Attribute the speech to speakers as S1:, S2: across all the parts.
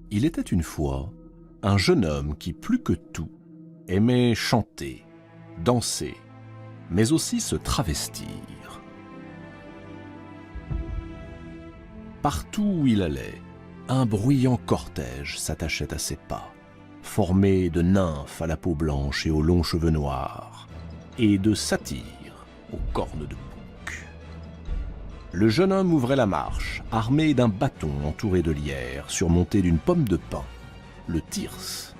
S1: Il était une fois un jeune homme qui, plus que tout, aimait chanter, danser, mais aussi se travestir. Partout où il allait, un bruyant cortège s'attachait à ses pas, formé de nymphes à la peau blanche et aux longs cheveux noirs, et de satyres aux cornes de bouc. Le jeune homme ouvrait la marche, armé d'un bâton entouré de lierre, surmonté d'une pomme de pin, le thyrse.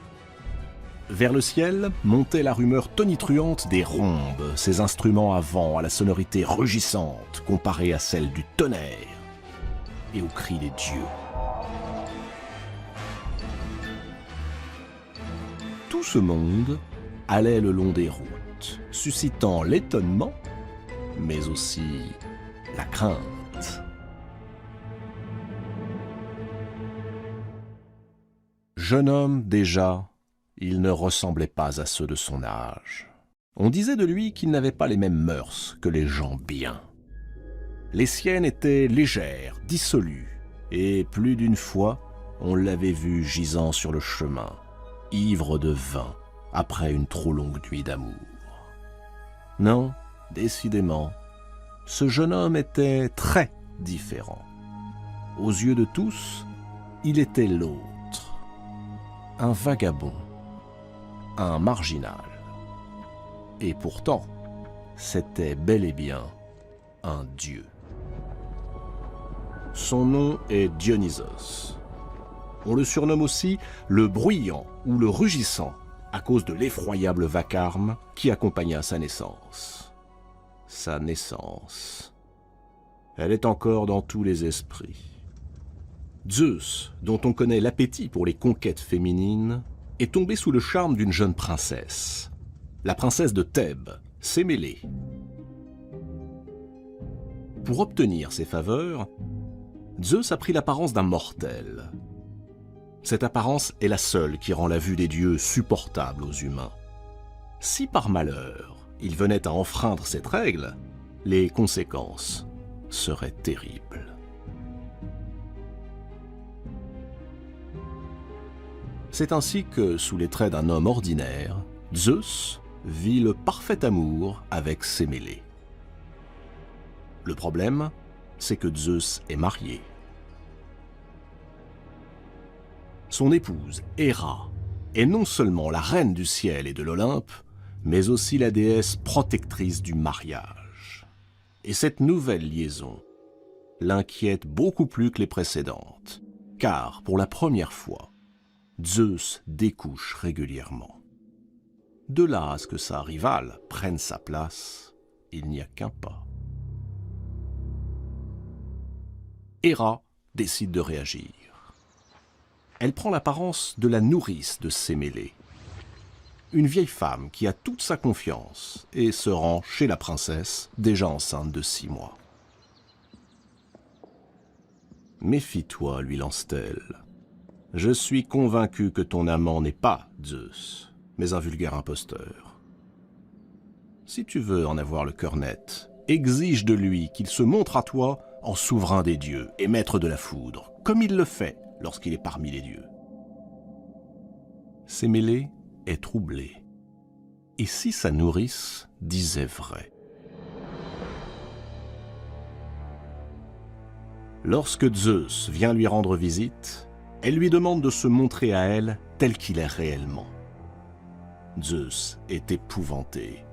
S1: Vers le ciel montait la rumeur tonitruante des rhombes, ces instruments à vent à la sonorité rugissante comparée à celle du tonnerre et aux cris des dieux. Tout ce monde allait le long des routes, suscitant l'étonnement, mais aussi la crainte. Jeune homme déjà, il ne ressemblait pas à ceux de son âge. On disait de lui qu'il n'avait pas les mêmes mœurs que les gens bien. Les siennes étaient légères, dissolues, et plus d'une fois, on l'avait vu gisant sur le chemin, ivre de vin, après une trop longue nuit d'amour. Non, décidément, ce jeune homme était très différent. Aux yeux de tous, il était l'autre, un vagabond, un marginal. Et pourtant, c'était bel et bien un dieu. Son nom est Dionysos. On le surnomme aussi le bruyant ou le rugissant à cause de l'effroyable vacarme qui accompagna sa naissance. Sa naissance. Elle est encore dans tous les esprits. Zeus, dont on connaît l'appétit pour les conquêtes féminines, est tombé sous le charme d'une jeune princesse, la princesse de Thèbes, Sémélé. Pour obtenir ses faveurs, Zeus a pris l'apparence d'un mortel. Cette apparence est la seule qui rend la vue des dieux supportable aux humains. Si par malheur, il venait à enfreindre cette règle, les conséquences seraient terribles. C'est ainsi que, sous les traits d'un homme ordinaire, Zeus vit le parfait amour avec Sémélé. Le problème, c'est que Zeus est marié. Son épouse, Héra, est non seulement la reine du ciel et de l'Olympe, mais aussi la déesse protectrice du mariage. Et cette nouvelle liaison l'inquiète beaucoup plus que les précédentes, car, pour la première fois, Zeus découche régulièrement. De là à ce que sa rivale prenne sa place, il n'y a qu'un pas. Héra décide de réagir. Elle prend l'apparence de la nourrice de Sémélé, une vieille femme qui a toute sa confiance et se rend chez la princesse, déjà enceinte de 6 mois. « Méfie-toi, lui lance-t-elle. Je suis convaincu que ton amant n'est pas Zeus, mais un vulgaire imposteur. Si tu veux en avoir le cœur net, exige de lui qu'il se montre à toi en souverain des dieux et maître de la foudre, comme il le fait lorsqu'il est parmi les dieux. » Sémélé est troublé. Et si sa nourrice disait vrai? Lorsque Zeus vient lui rendre visite, elle lui demande de se montrer à elle tel qu'il est réellement. Zeus est épouvanté.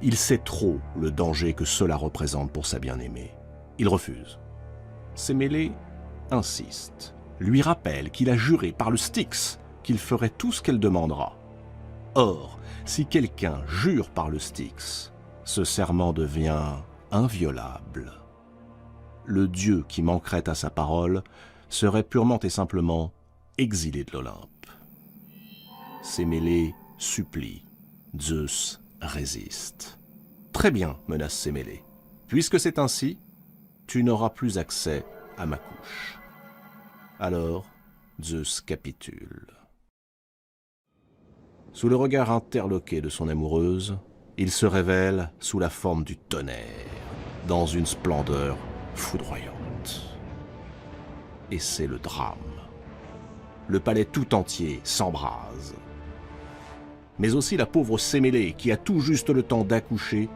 S1: Il sait trop le danger que cela représente pour sa bien-aimée. Il refuse. Sémélé insiste, lui rappelle qu'il a juré par le Styx qu'il ferait tout ce qu'elle demandera. Or, si quelqu'un jure par le Styx, ce serment devient inviolable. Le dieu qui manquerait à sa parole serait purement et simplement exilé de l'Olympe. Sémélé supplie, Zeus résiste. « Très bien, menace Sémélé. Puisque c'est ainsi, tu n'auras plus accès à ma couche. » Alors, Zeus capitule. Sous le regard interloqué de son amoureuse, il se révèle sous la forme du tonnerre, dans une splendeur foudroyante. Et c'est le drame. le palais tout entier s'embrase. Mais aussi la pauvre Sémélé qui a tout juste le temps d'accoucher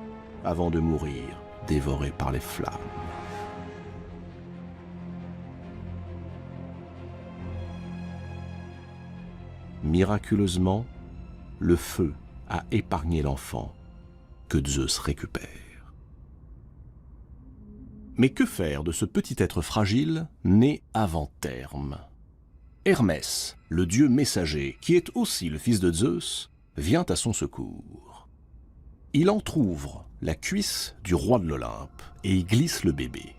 S1: avant de mourir, dévorée par les flammes. Miraculeusement, le feu a épargné l'enfant que Zeus récupère. Mais que faire de ce petit être fragile né avant terme? Hermès, le dieu messager, qui est aussi le fils de Zeus, vient à son secours. Il entr'ouvre la cuisse du roi de l'Olympe et y glisse le bébé.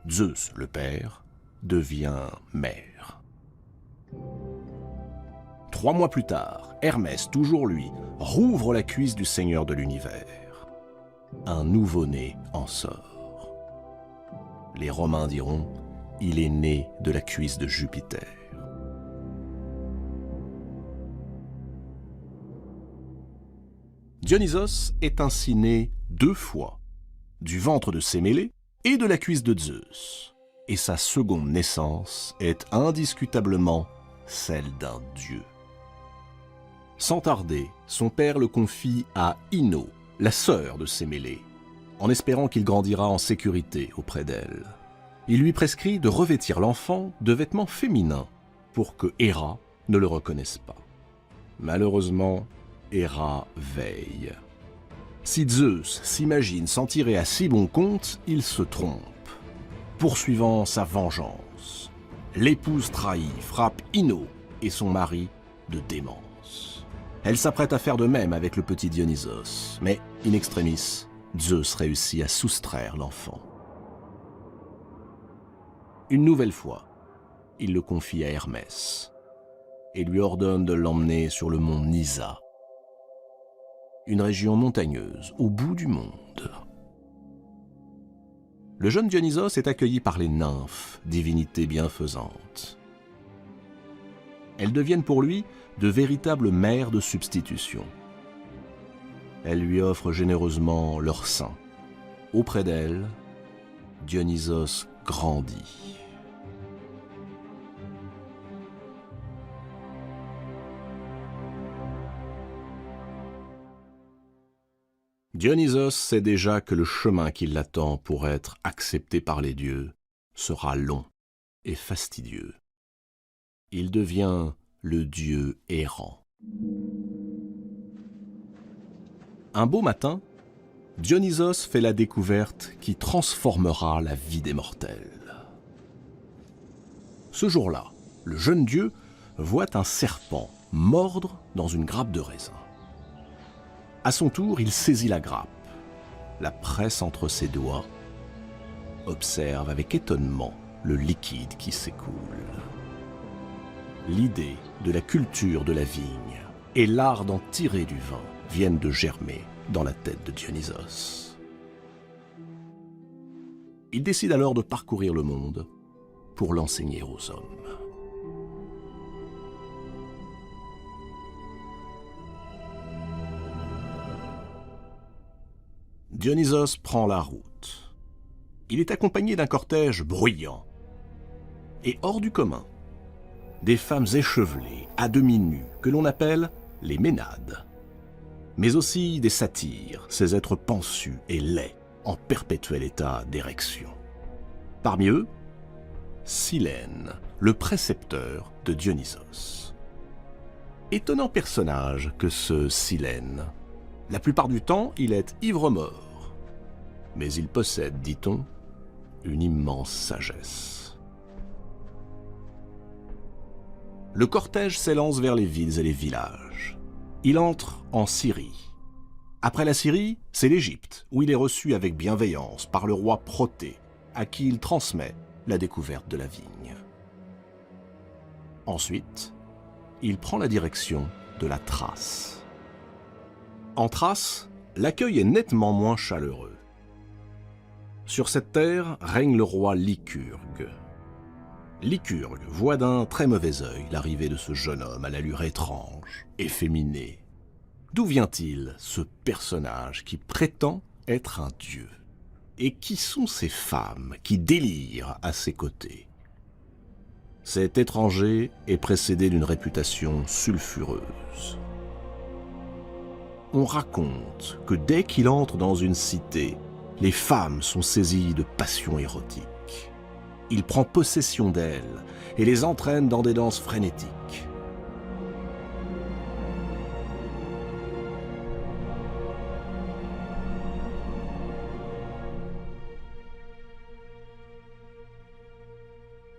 S1: Zeus, le père, devient mère. 3 mois plus tard, Hermès, toujours lui, rouvre la cuisse du seigneur de l'univers. Un nouveau-né en sort. Les Romains diront, il est né de la cuisse de Jupiter. Dionysos est ainsi né 2 fois, du ventre de Sémélé et de la cuisse de Zeus. Et sa seconde naissance est indiscutablement celle d'un dieu. Sans tarder, son père le confie à Ino, la sœur de Sémélé, en espérant qu'il grandira en sécurité auprès d'elle. Il lui prescrit de revêtir l'enfant de vêtements féminins pour que Héra ne le reconnaisse pas. Malheureusement, Héra veille. Si Zeus s'imagine s'en tirer à si bon compte, il se trompe. Poursuivant sa vengeance, l'épouse trahie frappe Ino et son mari de démence. Elle s'apprête à faire de même avec le petit Dionysos, mais in extremis, Zeus réussit à soustraire l'enfant. Une nouvelle fois, il le confie à Hermès et lui ordonne de l'emmener sur le mont Nysa, une région montagneuse au bout du monde. Le jeune Dionysos est accueilli par les nymphes, divinités bienfaisantes. Elles deviennent pour lui de véritables mères de substitution. Elles lui offrent généreusement leur sein. Auprès d'elles, Dionysos grandit. Dionysos sait déjà que le chemin qui l'attend pour être accepté par les dieux sera long et fastidieux. Il devient le dieu errant. Un beau matin, Dionysos fait la découverte qui transformera la vie des mortels. Ce jour-là, le jeune dieu voit un serpent mordre dans une grappe de raisin. À son tour, il saisit la grappe, la presse entre ses doigts, observe avec étonnement le liquide qui s'écoule. L'idée de la culture de la vigne et l'art d'en tirer du vin viennent de germer dans la tête de Dionysos. Il décide alors de parcourir le monde pour l'enseigner aux hommes. Dionysos prend la route. Il est accompagné d'un cortège bruyant et hors du commun. Des femmes échevelées, à demi nues, que l'on appelle les Ménades. Mais aussi des satyres, ces êtres pansus et laids, en perpétuel état d'érection. Parmi eux, Silène, le précepteur de Dionysos. Étonnant personnage que ce Silène. La plupart du temps, il est ivre-mort. Mais il possède, dit-on, une immense sagesse. Le cortège s'élance vers les villes et les villages. Il entre en Syrie. Après la Syrie, c'est l'Égypte, où il est reçu avec bienveillance par le roi Protée, à qui il transmet la découverte de la vigne. Ensuite, il prend la direction de la Thrace. En Thrace, l'accueil est nettement moins chaleureux. Sur cette terre règne le roi Lycurgue. Lycurgue voit d'un très mauvais œil l'arrivée de ce jeune homme à l'allure étrange, efféminé. D'où vient-il, ce personnage qui prétend être un dieu? Et qui sont ces femmes qui délirent à ses côtés? Cet étranger est précédé d'une réputation sulfureuse. On raconte que dès qu'il entre dans une cité, les femmes sont saisies de passions érotiques. Il prend possession d'elles et les entraîne dans des danses frénétiques.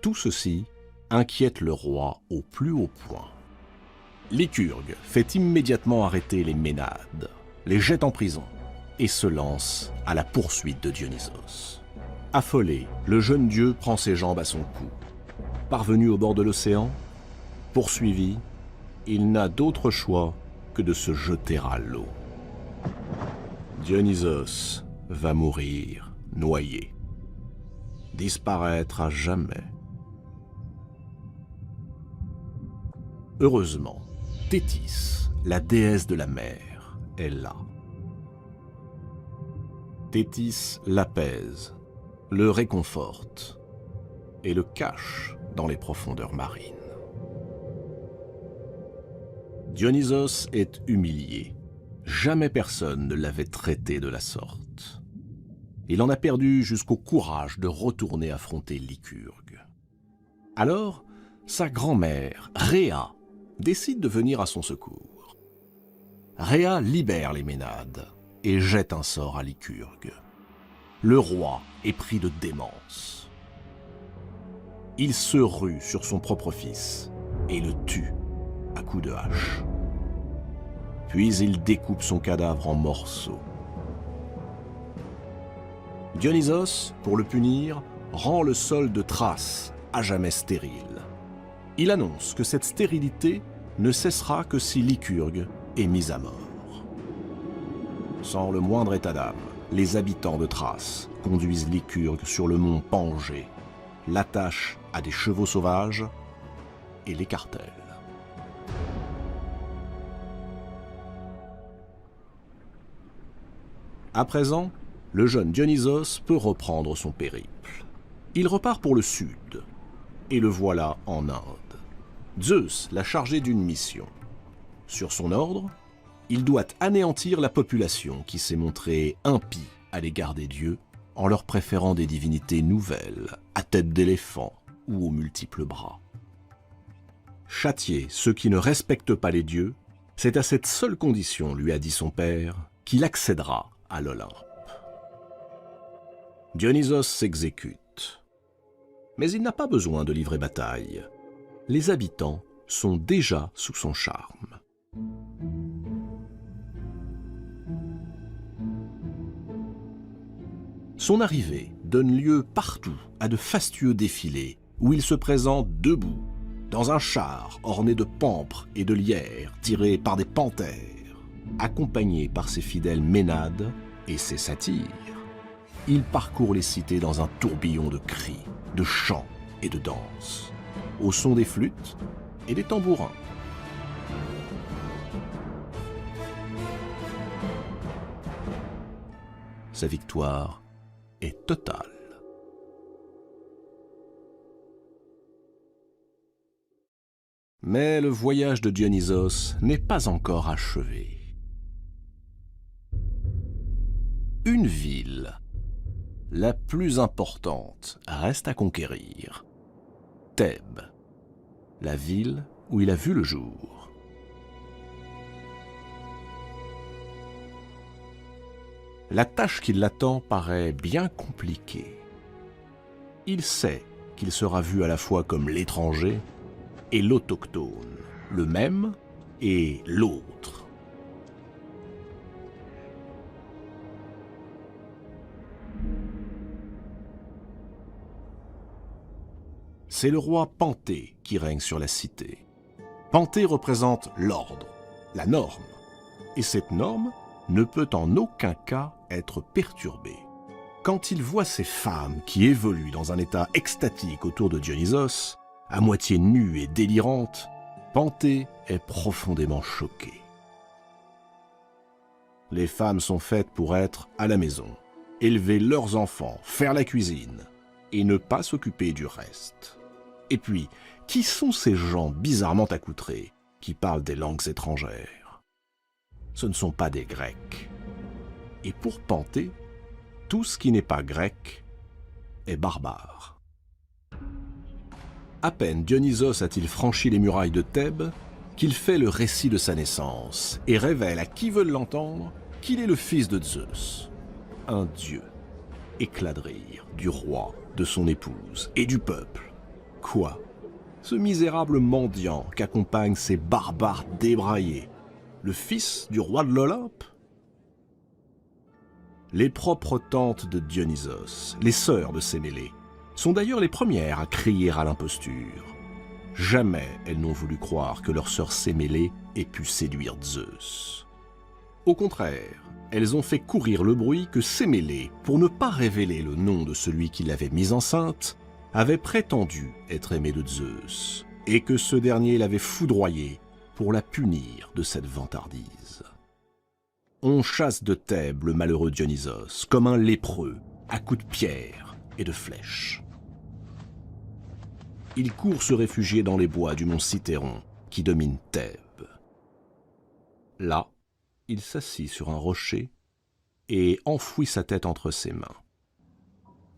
S1: Tout ceci inquiète le roi au plus haut point. Lycurgue fait immédiatement arrêter les Ménades, les jette en prison et se lance à la poursuite de Dionysos. Affolé, le jeune dieu prend ses jambes à son cou. Parvenu au bord de l'océan, poursuivi, il n'a d'autre choix que de se jeter à l'eau. Dionysos va mourir noyé, disparaître à jamais. Heureusement, Thétis, la déesse de la mer, est là. Thétis l'apaise, le réconforte et le cache dans les profondeurs marines. Dionysos est humilié. Jamais personne ne l'avait traité de la sorte. Il en a perdu jusqu'au courage de retourner affronter Lycurgue. Alors, sa grand-mère, Rhéa, décide de venir à son secours. Rhéa libère les Ménades et jette un sort à Lycurgue. Le roi est pris de démence. Il se rue sur son propre fils et le tue à coups de hache. Puis il découpe son cadavre en morceaux. Dionysos, pour le punir, rend le sol de Thrace à jamais stérile. Il annonce que cette stérilité ne cessera que si Lycurgue est mis à mort. Sans le moindre état d'âme, les habitants de Thrace conduisent Lycurgue sur le mont Pangée, l'attachent à des chevaux sauvages et l'écartèlent. À présent, le jeune Dionysos peut reprendre son périple. Il repart pour le sud, et le voilà en Inde. Zeus l'a chargé d'une mission. Sur son ordre, il doit anéantir la population qui s'est montrée impie à l'égard des dieux en leur préférant des divinités nouvelles, à tête d'éléphant ou aux multiples bras. Châtier ceux qui ne respectent pas les dieux, c'est à cette seule condition, lui a dit son père, qu'il accédera à l'Olympe. Dionysos s'exécute. Mais il n'a pas besoin de livrer bataille. Les habitants sont déjà sous son charme. Son arrivée donne lieu partout à de fastueux défilés où il se présente debout, dans un char orné de pampres et de lierres tirés par des panthères, accompagné par ses fidèles Ménades et ses satyres. Il parcourt les cités dans un tourbillon de cris, de chants et de danses, au son des flûtes et des tambourins. Sa victoire est totale. Mais le voyage de Dionysos n'est pas encore achevé. Une ville, la plus importante, reste à conquérir. Thèbes, la ville où il a vu le jour. La tâche qui l'attend paraît bien compliquée. Il sait qu'il sera vu à la fois comme l'étranger et l'autochtone, le même et l'autre. C'est le roi Panthée qui règne sur la cité. Panthée représente l'ordre, la norme, et cette norme ne peut en aucun cas être perturbée. Quand il voit ces femmes qui évoluent dans un état extatique autour de Dionysos, à moitié nues et délirantes, Panthée est profondément choqué. Les femmes sont faites pour être à la maison, élever leurs enfants, faire la cuisine, et ne pas s'occuper du reste. Et puis, qui sont ces gens bizarrement accoutrés qui parlent des langues étrangères? Ce ne sont pas des Grecs. Et pour Panthée, tout ce qui n'est pas grec est barbare. À peine Dionysos a-t-il franchi les murailles de Thèbes qu'il fait le récit de sa naissance et révèle à qui veut l'entendre qu'il est le fils de Zeus, un dieu, éclat de rire du roi, de son épouse et du peuple. Quoi? Ce misérable mendiant qu'accompagnent ces barbares débraillés, le fils du roi de l'Olympe? Les propres tantes de Dionysos, les sœurs de Sémélé, sont d'ailleurs les premières à crier à l'imposture. Jamais elles n'ont voulu croire que leur sœur Sémélé ait pu séduire Zeus. Au contraire, elles ont fait courir le bruit que Sémélé, pour ne pas révéler le nom de celui qui l'avait mise enceinte, avait prétendu être aimé de Zeus, et que ce dernier l'avait foudroyé pour la punir de cette vantardise. On chasse de Thèbes le malheureux Dionysos comme un lépreux, à coups de pierre et de flèches. Il court se réfugier dans les bois du mont Cithéron, qui domine Thèbes. Là, il s'assit sur un rocher et enfouit sa tête entre ses mains.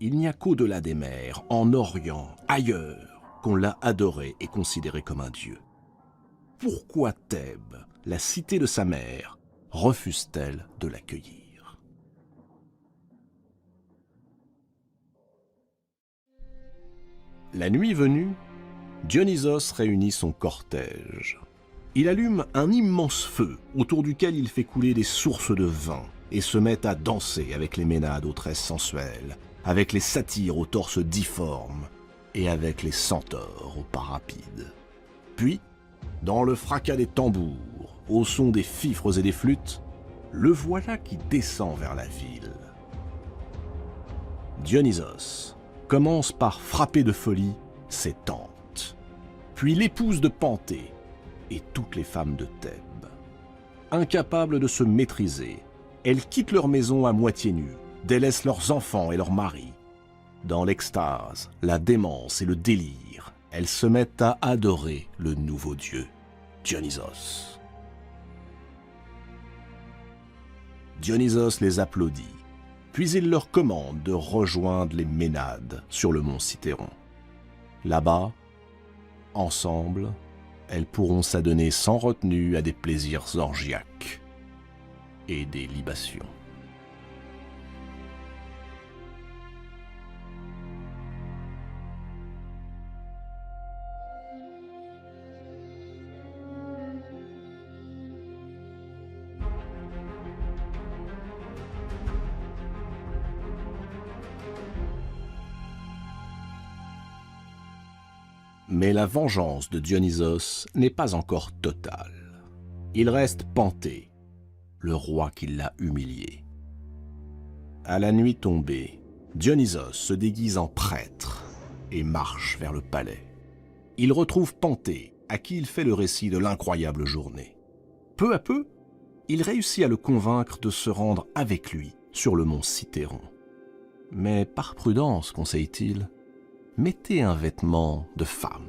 S1: Il n'y a qu'au-delà des mers, en Orient, ailleurs, qu'on l'a adoré et considéré comme un dieu. Pourquoi Thèbes, la cité de sa mère, refuse-t-elle de l'accueillir? La nuit venue, Dionysos réunit son cortège. Il allume un immense feu autour duquel il fait couler des sources de vin et se met à danser avec les ménades aux tresses sensuelles, avec les satyres aux torses difformes et avec les centaures aux pas rapides. Puis, dans le fracas des tambours, au son des fifres et des flûtes, le voilà qui descend vers la ville. Dionysos commence par frapper de folie ses tantes, puis l'épouse de Panthée et toutes les femmes de Thèbes. Incapables de se maîtriser, elles quittent leur maison à moitié nues, délaissent leurs enfants et leurs maris. Dans l'extase, la démence et le délire, elles se mettent à adorer le nouveau dieu, Dionysos. Dionysos les applaudit, puis il leur commande de rejoindre les Ménades sur le mont Cithéron. Là-bas, ensemble, elles pourront s'adonner sans retenue à des plaisirs orgiaques et des libations. Mais la vengeance de Dionysos n'est pas encore totale. Il reste Panthée, le roi qui l'a humilié. À la nuit tombée, Dionysos se déguise en prêtre et marche vers le palais. Il retrouve Panthée, à qui il fait le récit de l'incroyable journée. Peu à peu, il réussit à le convaincre de se rendre avec lui sur le mont Cithéron. Mais par prudence, conseille-t-il, mettez un vêtement de femme.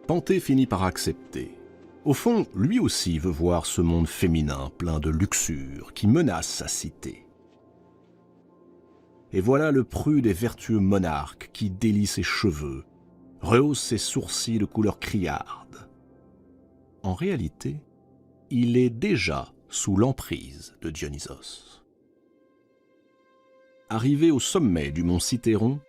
S1: Panthée finit par accepter. Au fond, lui aussi veut voir ce monde féminin plein de luxure qui menace sa cité. Et voilà le prude et vertueux monarque qui délie ses cheveux, rehausse ses sourcils de couleur criarde. En réalité, il est déjà sous l'emprise de Dionysos. Arrivé au sommet du mont Cithéron,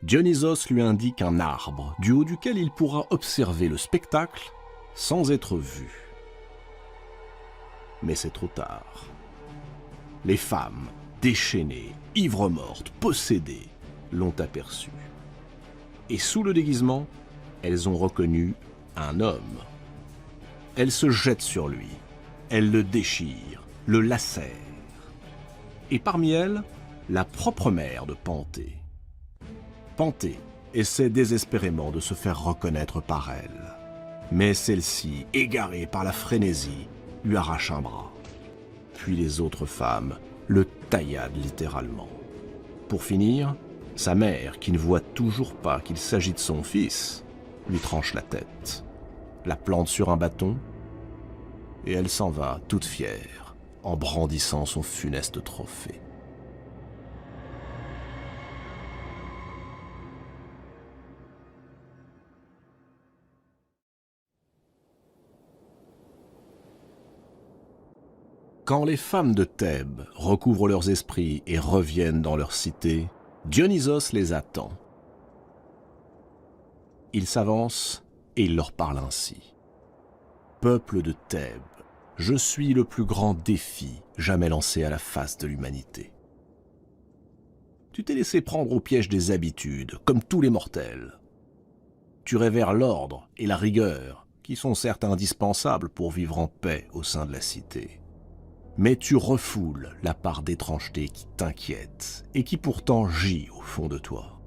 S1: Dionysos lui indique un arbre du haut duquel il pourra observer le spectacle sans être vu. Mais c'est trop tard. Les femmes, déchaînées, ivres-mortes, possédées, l'ont aperçu. Et sous le déguisement, elles ont reconnu un homme. Elles se jettent sur lui, elles le déchirent, le lacèrent. Et parmi elles, la propre mère de Panthée. Panthée essaie désespérément de se faire reconnaître par elle. Mais celle-ci, égarée par la frénésie, lui arrache un bras. Puis les autres femmes le tailladent littéralement. Pour finir, Sa mère, qui ne voit toujours pas qu'il s'agit de son fils, lui tranche la tête, la plante sur un bâton, et elle s'en va, toute fière, en brandissant son funeste trophée. Quand les femmes de Thèbes recouvrent leurs esprits et reviennent dans leur cité, Dionysos les attend. Il s'avance et il leur parle ainsi. « Peuple de Thèbes, je suis le plus grand défi jamais lancé à la face de l'humanité. Tu t'es laissé prendre au piège des habitudes, comme tous les mortels. Tu révères l'ordre et la rigueur, qui sont certes indispensables pour vivre en paix au sein de la cité. Mais tu refoules la part d'étrangeté qui t'inquiète et qui pourtant gît au fond de toi.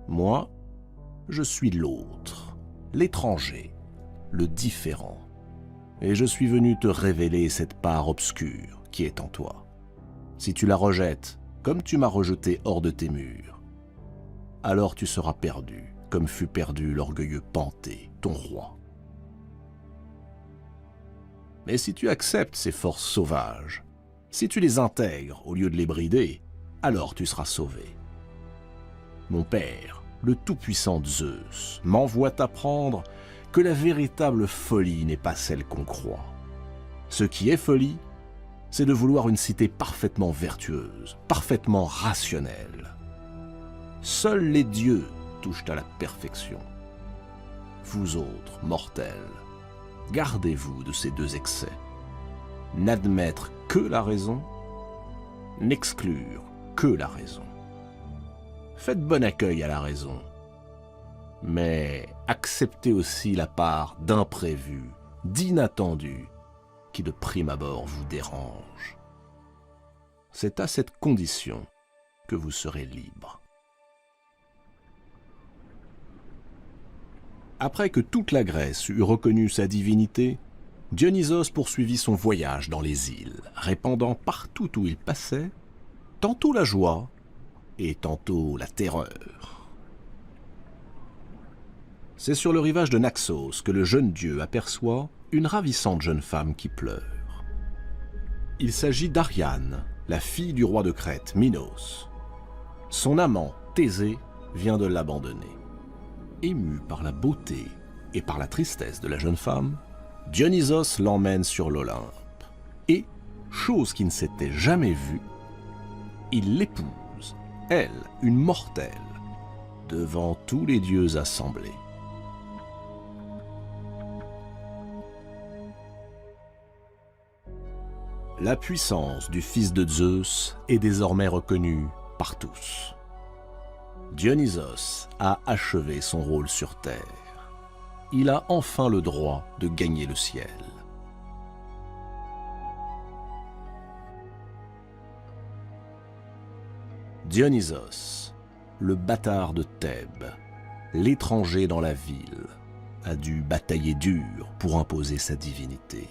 S1: Moi, je suis l'autre, l'étranger, le différent. Et je suis venu te révéler cette part obscure qui est en toi. Si tu la rejettes, comme tu m'as rejeté hors de tes murs, alors tu seras perdu, comme fut perdu l'orgueilleux Panthée, ton roi. Mais si tu acceptes ces forces sauvages, si tu les intègres au lieu de les brider, alors tu seras sauvé. Mon père, le tout-puissant Zeus, m'envoie t'apprendre que la véritable folie n'est pas celle qu'on croit. Ce qui est folie, c'est de vouloir une cité parfaitement vertueuse, parfaitement rationnelle. Seuls les dieux touchent à la perfection. Vous autres, mortels, gardez-vous de ces deux excès. N'admettre que la raison, n'exclure que la raison. Faites bon accueil à la raison, mais acceptez aussi la part d'imprévu, d'inattendu, qui de prime abord vous dérange. C'est à cette condition que vous serez libre. Après que toute la Grèce eut reconnu sa divinité, Dionysos poursuivit son voyage dans les îles, répandant partout où il passait, tantôt la joie et tantôt la terreur. C'est sur le rivage de Naxos que le jeune dieu aperçoit une ravissante jeune femme qui pleure. Il s'agit d'Ariane, la fille du roi de Crète, Minos. Son amant, Thésée, vient de l'abandonner. Ému par la beauté et par la tristesse de la jeune femme, Dionysos l'emmène sur l'Olympe. Et, chose qui ne s'était jamais vue, il l'épouse, elle, une mortelle, devant tous les dieux assemblés. La puissance du fils de Zeus est désormais reconnue par tous. Dionysos a achevé son rôle sur Terre. Il a enfin le droit de gagner le ciel. Dionysos, le bâtard de Thèbes, l'étranger dans la ville, a dû batailler dur pour imposer sa divinité.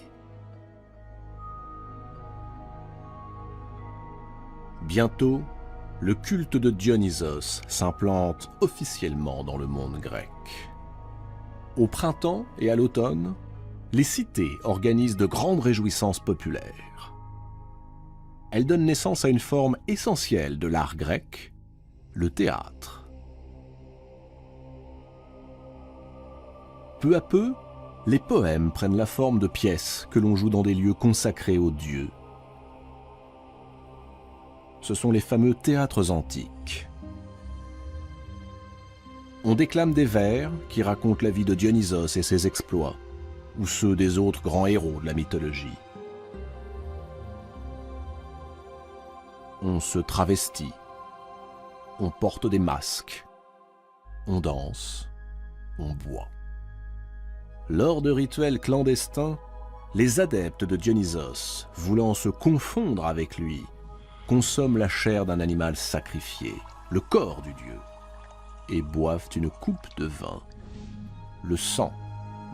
S1: Bientôt, le culte de Dionysos s'implante officiellement dans le monde grec. Au printemps et à l'automne, les cités organisent de grandes réjouissances populaires. Elles donnent naissance à une forme essentielle de l'art grec, le théâtre. Peu à peu, les poèmes prennent la forme de pièces que l'on joue dans des lieux consacrés aux dieux. Ce sont les fameux théâtres antiques. On déclame des vers qui racontent la vie de Dionysos et ses exploits, ou ceux des autres grands héros de la mythologie. On se travestit, on porte des masques, on danse, on boit. Lors de rituels clandestins, les adeptes de Dionysos, voulant se confondre avec lui, consomment la chair d'un animal sacrifié, le corps du dieu, et boivent une coupe de vin, le sang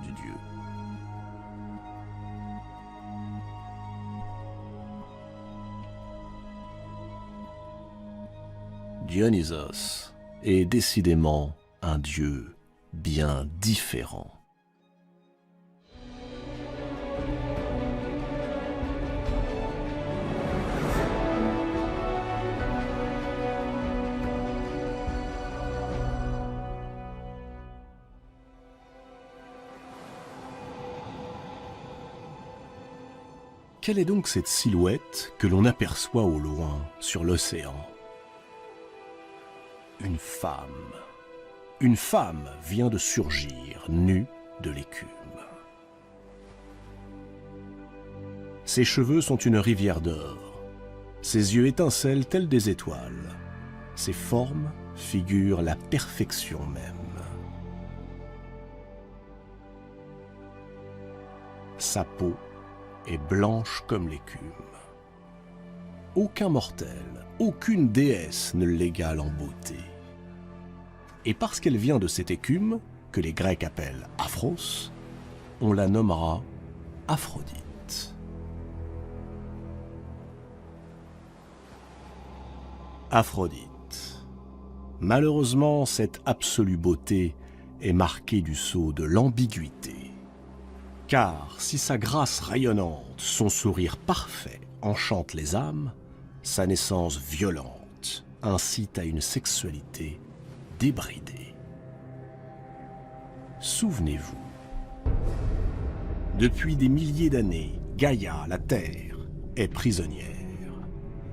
S1: du dieu. Dionysos est décidément un dieu bien différent. Quelle est donc cette silhouette que l'on aperçoit au loin sur l'océan? Une femme. Une femme vient de surgir, nue de l'écume. Ses cheveux sont une rivière d'or. Ses yeux étincellent tels des étoiles. Ses formes figurent la perfection même. Sa peau est blanche comme l'écume. Aucun mortel, aucune déesse ne l'égale en beauté. Et parce qu'elle vient de cette écume, que les Grecs appellent Aphros, on la nommera Aphrodite. Aphrodite. Malheureusement, cette absolue beauté est marquée du sceau de l'ambiguïté. Car si sa grâce rayonnante, son sourire parfait enchante les âmes, sa naissance violente incite à une sexualité débridée. Souvenez-vous, depuis des milliers d'années, Gaïa, la Terre, est prisonnière.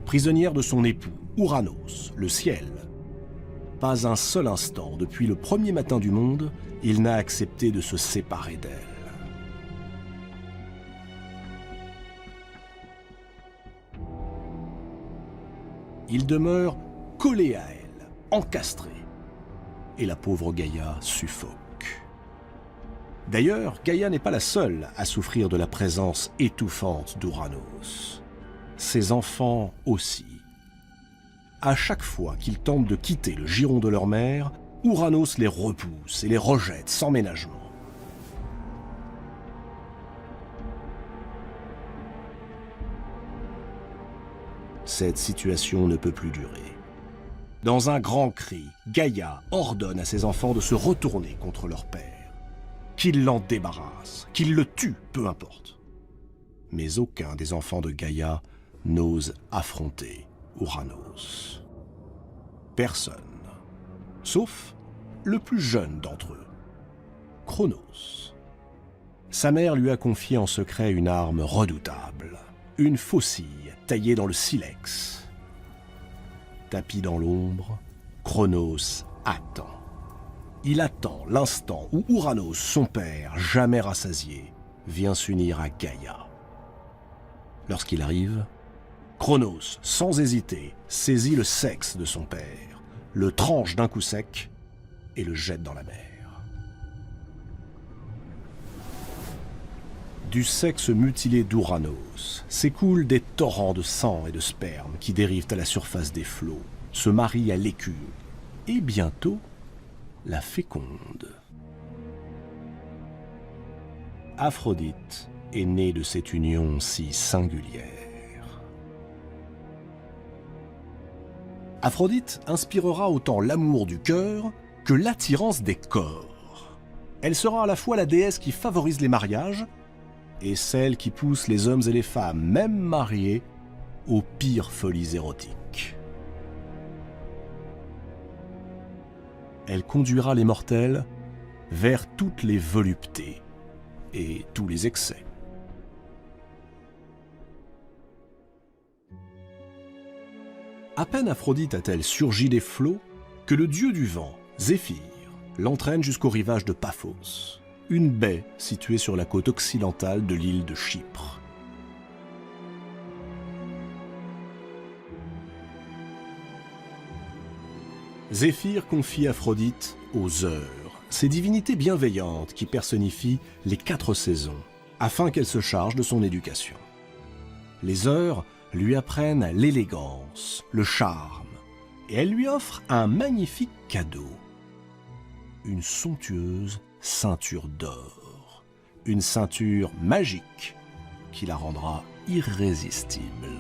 S1: Prisonnière de son époux, Ouranos, le ciel. Pas un seul instant, depuis le premier matin du monde, il n'a accepté de se séparer d'elle. Il demeure collé à elle, encastré. Et la pauvre Gaïa suffoque. D'ailleurs, Gaïa n'est pas la seule à souffrir de la présence étouffante d'Ouranos. Ses enfants aussi. À chaque fois qu'ils tentent de quitter le giron de leur mère, Ouranos les repousse et les rejette sans ménagement. Cette situation ne peut plus durer. Dans un grand cri, Gaïa ordonne à ses enfants de se retourner contre leur père. Qu'ils l'en débarrassent, qu'ils le tuent, peu importe. Mais aucun des enfants de Gaïa n'ose affronter Ouranos. Personne. Sauf le plus jeune d'entre eux, Cronos. Sa mère lui a confié en secret une arme redoutable. Une faucille taillée dans le silex. Tapis dans l'ombre, Cronos attend. Il attend l'instant où Ouranos, son père, jamais rassasié, vient s'unir à Gaïa. Lorsqu'il arrive, Cronos, sans hésiter, saisit le sexe de son père, le tranche d'un coup sec et le jette dans la mer. Du sexe mutilé d'Ouranos s'écoulent des torrents de sang et de sperme qui dérivent à la surface des flots, se marient à l'écume et bientôt la fécondent. Aphrodite est née de cette union si singulière. Aphrodite inspirera autant l'amour du cœur que l'attirance des corps. Elle sera à la fois la déesse qui favorise les mariages et celle qui pousse les hommes et les femmes, même mariés, aux pires folies érotiques. Elle conduira les mortels vers toutes les voluptés et tous les excès. À peine Aphrodite a-t-elle surgi des flots que le dieu du vent, Zéphyr, l'entraîne jusqu'au rivage de Paphos, une baie située sur la côte occidentale de l'île de Chypre. Zéphyr confie Aphrodite aux Heures, ces divinités bienveillantes qui personnifient les 4 saisons, afin qu'elle se charge de son éducation. Les Heures lui apprennent l'élégance, le charme, et elles lui offrent un magnifique cadeau. Une somptueuse ceinture d'or, une ceinture magique qui la rendra irrésistible.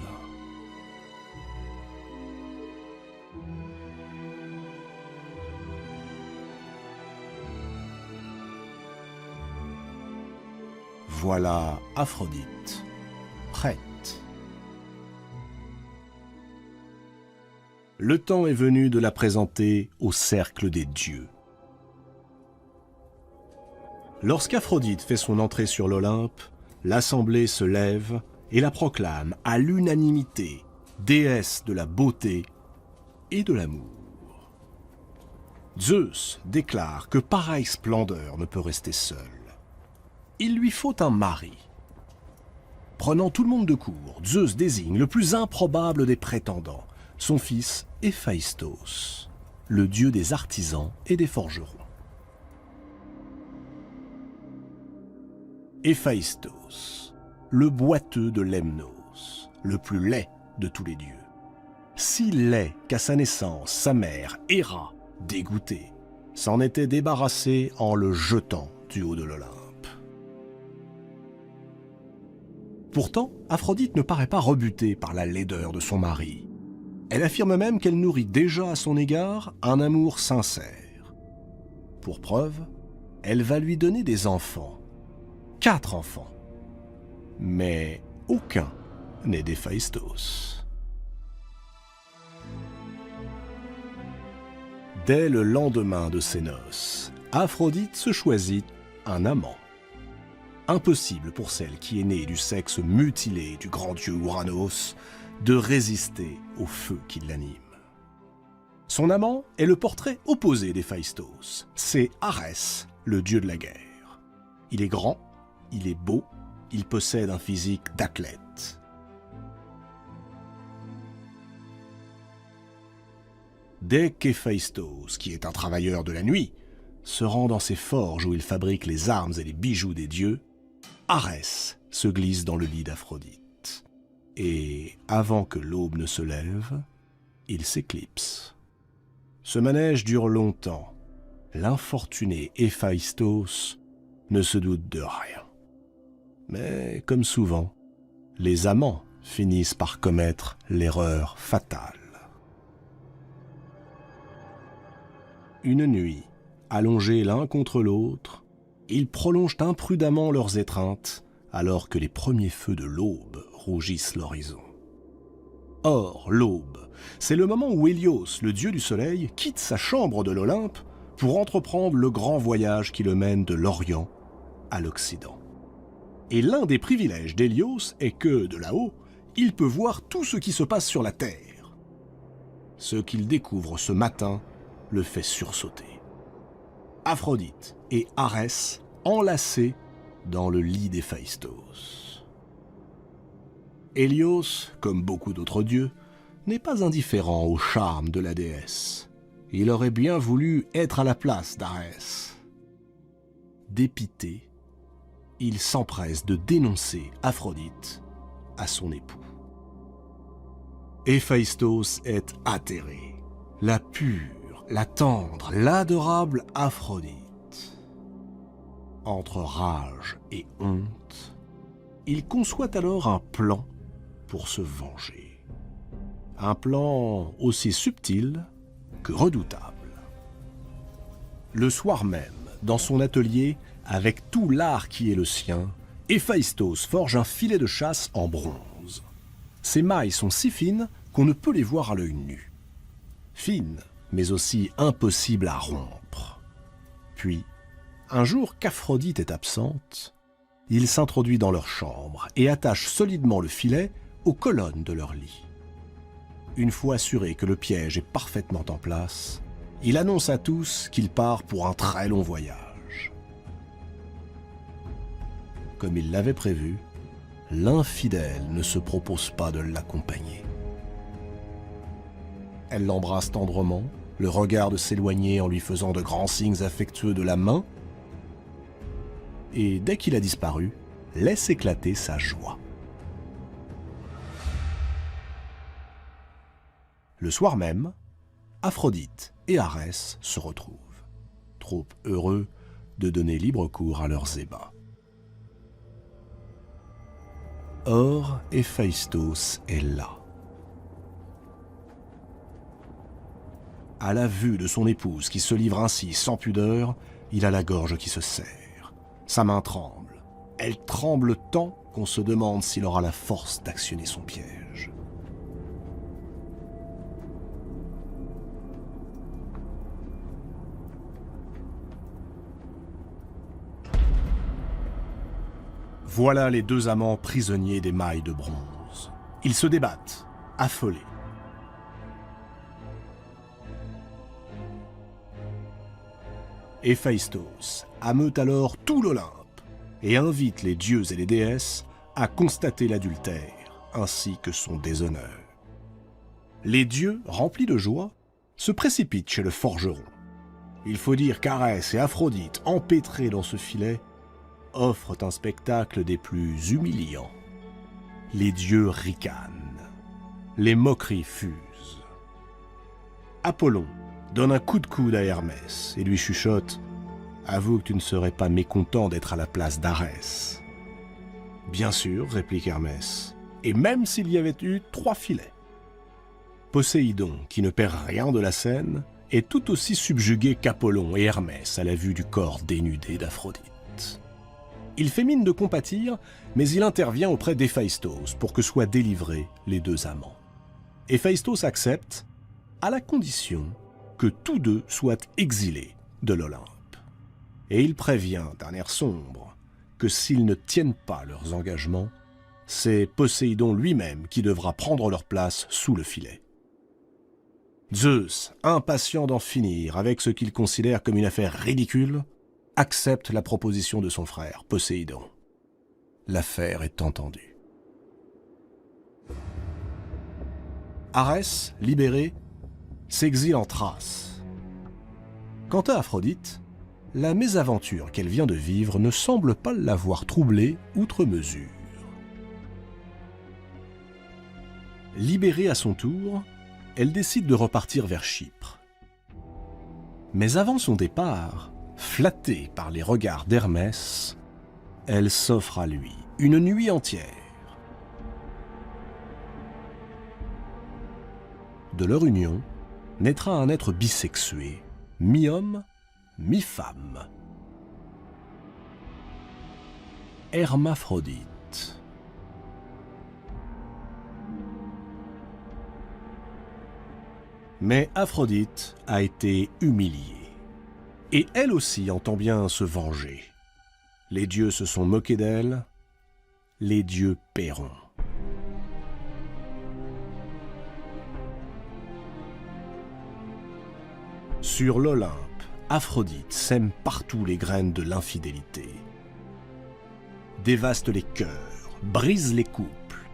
S1: voilà Aphrodite, prête. Le temps est venu de la présenter au cercle des dieux. Lorsqu'Aphrodite fait son entrée sur l'Olympe, l'assemblée se lève et la proclame à l'unanimité déesse de la beauté et de l'amour. Zeus déclare que pareille splendeur ne peut rester seule. Il lui faut un mari. Prenant tout le monde de court, Zeus désigne le plus improbable des prétendants, son fils Héphaïstos, le dieu des artisans et des forgerons. Héphaïstos, le boiteux de Lemnos, le plus laid de tous les dieux. Si laid qu'à sa naissance, sa mère, Héra, dégoûtée, s'en était débarrassée en le jetant du haut de l'Olympe. Pourtant, Aphrodite ne paraît pas rebutée par la laideur de son mari. Elle affirme même qu'elle nourrit déjà à son égard un amour sincère. Pour preuve, elle va lui donner des enfants. 4 enfants. Mais aucun n'est d'Héphaïstos. Dès le lendemain de ses noces, Aphrodite se choisit un amant. Impossible pour celle qui est née du sexe mutilé du grand dieu Ouranos de résister au feu qui l'anime. Son amant est le portrait opposé d'Héphaïstos. C'est Arès, le dieu de la guerre. Il est grand, il est beau, il possède un physique d'athlète. Dès qu'Héphaïstos, qui est un travailleur de la nuit, se rend dans ses forges où il fabrique les armes et les bijoux des dieux, Arès se glisse dans le lit d'Aphrodite. Et avant que l'aube ne se lève, il s'éclipse. Ce manège dure longtemps. L'infortuné Héphaïstos ne se doute de rien. Mais, comme souvent, les amants finissent par commettre l'erreur fatale. Une nuit, allongés l'un contre l'autre, ils prolongent imprudemment leurs étreintes alors que les premiers feux de l'aube rougissent l'horizon. Or, l'aube, c'est le moment où Hélios, le dieu du soleil, quitte sa chambre de l'Olympe pour entreprendre le grand voyage qui le mène de l'Orient à l'Occident. Et l'un des privilèges d'Hélios est que, de là-haut, il peut voir tout ce qui se passe sur la Terre. Ce qu'il découvre ce matin le fait sursauter. Aphrodite et Arès enlacés dans le lit d'Héphaïstos. Hélios, comme beaucoup d'autres dieux, n'est pas indifférent au charme de la déesse. Il aurait bien voulu être à la place d'Arès. Dépité, il s'empresse de dénoncer Aphrodite à son époux. Héphaïstos est atterré. La pure, la tendre, l'adorable Aphrodite. Entre rage et honte, il conçoit alors un plan pour se venger. Un plan aussi subtil que redoutable. Le soir même, dans son atelier, avec tout l'art qui est le sien, Héphaïstos forge un filet de chasse en bronze. Ses mailles sont si fines qu'on ne peut les voir à l'œil nu. Fines, mais aussi impossibles à rompre. Puis, un jour qu'Aphrodite est absente, il s'introduit dans leur chambre et attache solidement le filet aux colonnes de leur lit. Une fois assuré que le piège est parfaitement en place, il annonce à tous qu'il part pour un très long voyage. Comme il l'avait prévu, l'infidèle ne se propose pas de l'accompagner. Elle l'embrasse tendrement, le regarde s'éloigner en lui faisant de grands signes affectueux de la main, et dès qu'il a disparu, laisse éclater sa joie. Le soir même, Aphrodite et Arès se retrouvent, trop heureux de donner libre cours à leurs ébats. Or, Héphaïstos est là. À la vue de son épouse qui se livre ainsi sans pudeur, il a la gorge qui se serre. Sa main tremble. Elle tremble tant qu'on se demande s'il aura la force d'actionner son piège. Voilà les deux amants prisonniers des mailles de bronze. Ils se débattent, affolés. Héphaïstos ameute alors tout l'Olympe et invite les dieux et les déesses à constater l'adultère ainsi que son déshonneur. Les dieux, remplis de joie, se précipitent chez le forgeron. Il faut dire qu'Arès et Aphrodite, empêtrés dans ce filet, offrent un spectacle des plus humiliants. Les dieux ricanent, les moqueries fusent. Apollon donne un coup de coude à Hermès et lui chuchote « Avoue que tu ne serais pas mécontent d'être à la place d'Arès. » « Bien sûr, réplique Hermès, et même s'il y avait eu 3 filets. » Poséidon, qui ne perd rien de la scène, est tout aussi subjugué qu'Apollon et Hermès à la vue du corps dénudé d'Aphrodite. Il fait mine de compatir, mais il intervient auprès d'Héphaïstos pour que soient délivrés les deux amants. Héphaïstos accepte, à la condition que tous deux soient exilés de l'Olympe. Et il prévient d'un air sombre que s'ils ne tiennent pas leurs engagements, c'est Poséidon lui-même qui devra prendre leur place sous le filet. Zeus, impatient d'en finir avec ce qu'il considère comme une affaire ridicule, accepte la proposition de son frère, Poséidon. L'affaire est entendue. Arès, libéré, s'exile en Thrace. Quant à Aphrodite, la mésaventure qu'elle vient de vivre ne semble pas l'avoir troublée outre mesure. Libérée à son tour, elle décide de repartir vers Chypre. Mais avant son départ, flattée par les regards d'Hermès, elle s'offre à lui une nuit entière. De leur union naîtra un être bisexué, mi-homme, mi-femme. Hermaphrodite. Mais Aphrodite a été humiliée. Et elle aussi entend bien se venger. Les dieux se sont moqués d'elle, les dieux paieront. Sur l'Olympe, Aphrodite sème partout les graines de l'infidélité, dévaste les cœurs, brise les couples,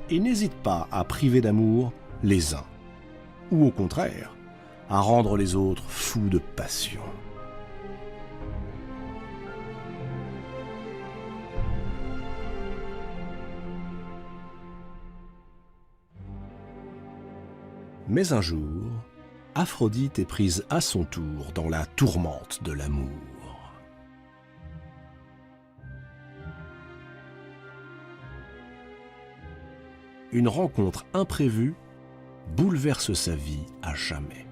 S1: et n'hésite pas à priver d'amour les uns, ou au contraire, à rendre les autres fous de passion. Mais un jour, Aphrodite est prise à son tour dans la tourmente de l'amour. Une rencontre imprévue bouleverse sa vie à jamais.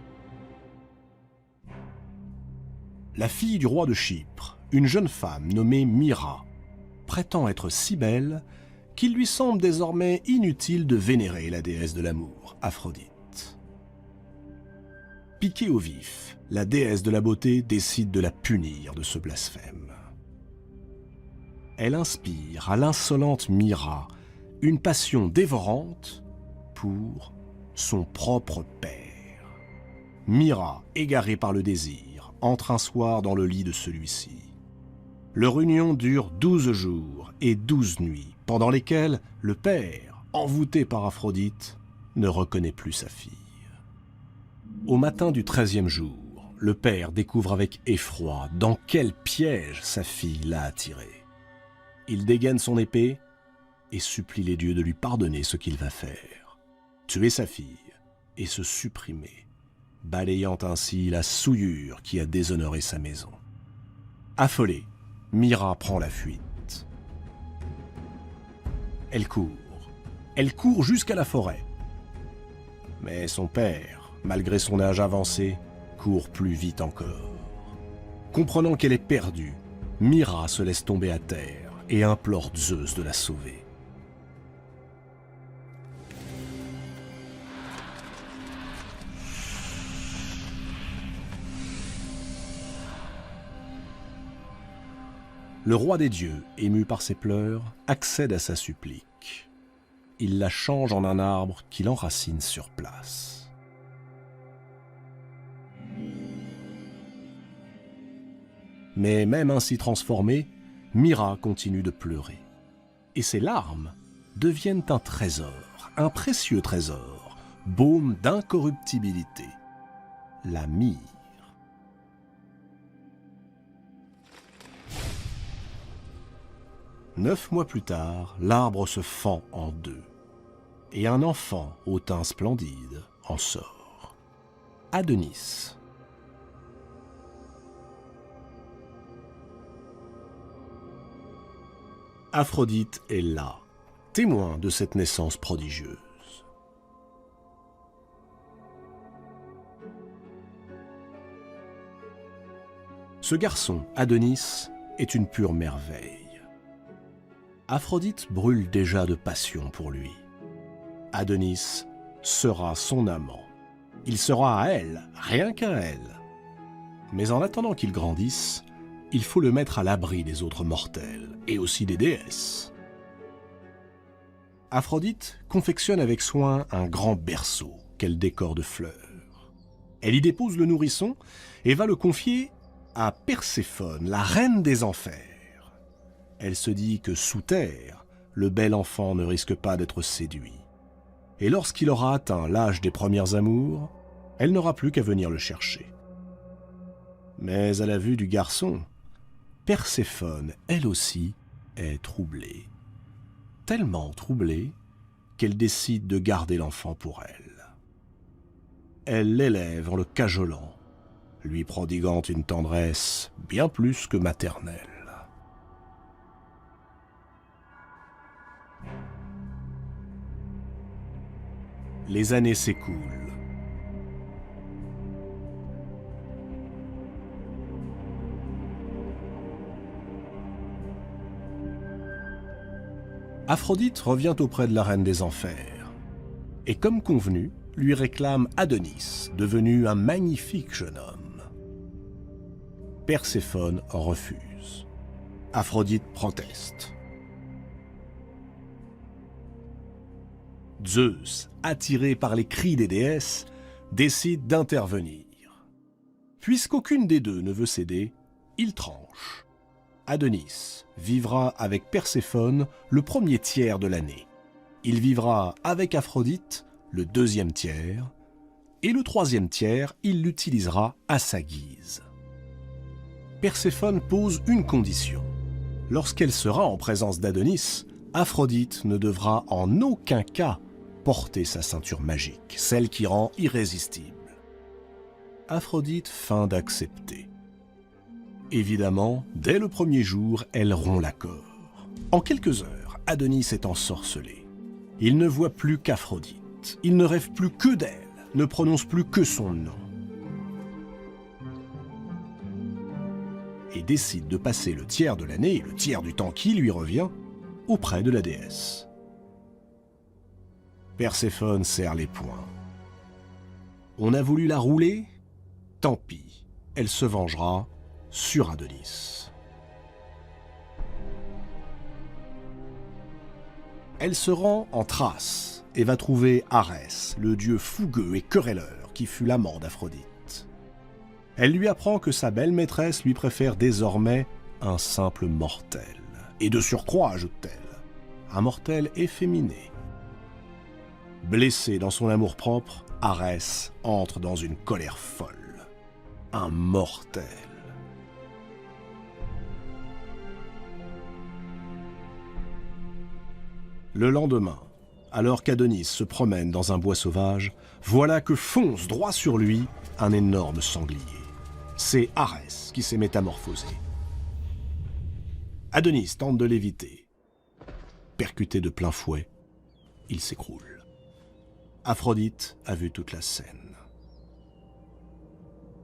S1: La fille du roi de Chypre, une jeune femme nommée Mira, prétend être si belle qu'il lui semble désormais inutile de vénérer la déesse de l'amour, Aphrodite. Piquée au vif, la déesse de la beauté décide de la punir de ce blasphème. Elle inspire à l'insolente Mira une passion dévorante pour son propre père. Mira, égarée par le désir, entre un soir dans le lit de celui-ci. Leur union dure 12 jours et 12 nuits, pendant lesquelles le père, envoûté par Aphrodite, ne reconnaît plus sa fille. Au matin du 13e jour, le père découvre avec effroi dans quel piège sa fille l'a attiré. Il dégaine son épée et supplie les dieux de lui pardonner ce qu'il va faire. Tuer sa fille et se supprimer, balayant ainsi la souillure qui a déshonoré sa maison. Affolée, Mira prend la fuite. Elle court jusqu'à la forêt. Mais son père, malgré son âge avancé, court plus vite encore. Comprenant qu'elle est perdue, Myrrha se laisse tomber à terre et implore Zeus de la sauver. Le roi des dieux, ému par ses pleurs, accède à sa supplique. Il la change en un arbre qui l'enracine sur place. Mais même ainsi transformée, Myrrha continue de pleurer. Et ses larmes deviennent un trésor, un précieux trésor, baume d'incorruptibilité, la myrrhe. 9 mois plus tard, l'arbre se fend en deux, et un enfant au teint splendide en sort. Adonis. Aphrodite est là, témoin de cette naissance prodigieuse. Ce garçon, Adonis, est une pure merveille. Aphrodite brûle déjà de passion pour lui. Adonis sera son amant. Il sera à elle, rien qu'à elle. Mais en attendant qu'il grandisse, il faut le mettre à l'abri des autres mortels, et aussi des déesses. Aphrodite confectionne avec soin un grand berceau qu'elle décore de fleurs. Elle y dépose le nourrisson et va le confier à Perséphone, la reine des enfers. Elle se dit que sous terre, le bel enfant ne risque pas d'être séduit. Et lorsqu'il aura atteint l'âge des premières amours, elle n'aura plus qu'à venir le chercher. Mais à la vue du garçon, Perséphone, elle aussi, est troublée. Tellement troublée qu'elle décide de garder l'enfant pour elle. Elle l'élève en le cajolant, lui prodiguant une tendresse bien plus que maternelle. Les années s'écoulent. Aphrodite revient auprès de la reine des enfers, et comme convenu, lui réclame Adonis, devenu un magnifique jeune homme. Perséphone refuse. Aphrodite proteste. Zeus, attiré par les cris des déesses, décide d'intervenir. Puisqu'aucune des deux ne veut céder, il tranche. Adonis vivra avec Perséphone le premier tiers de l'année. Il vivra avec Aphrodite le deuxième tiers, et le troisième tiers, il l'utilisera à sa guise. Perséphone pose une condition. Lorsqu'elle sera en présence d'Adonis, Aphrodite ne devra en aucun cas porter sa ceinture magique, celle qui rend irrésistible. Aphrodite feint d'accepter. Évidemment, dès le premier jour, elle rompt l'accord. En quelques heures, Adonis est ensorcelé. Il ne voit plus qu'Aphrodite. Il ne rêve plus que d'elle, ne prononce plus que son nom. Et décide de passer le tiers de l'année, le tiers du temps qui lui revient, auprès de la déesse. Perséphone serre les poings. On a voulu la rouler? Tant pis, elle se vengera sur Adonis. Elle se rend en Thrace et va trouver Arès, le dieu fougueux et querelleur qui fut l'amant d'Aphrodite. Elle lui apprend que sa belle maîtresse lui préfère désormais un simple mortel. Et de surcroît, ajoute-t-elle, un mortel efféminé. Blessé dans son amour-propre, Arès entre dans une colère folle. Un mortel. Le lendemain, alors qu'Adonis se promène dans un bois sauvage, voilà que fonce droit sur lui un énorme sanglier. C'est Arès qui s'est métamorphosé. Adonis tente de l'éviter. Percuté de plein fouet, il s'écroule. Aphrodite a vu toute la scène.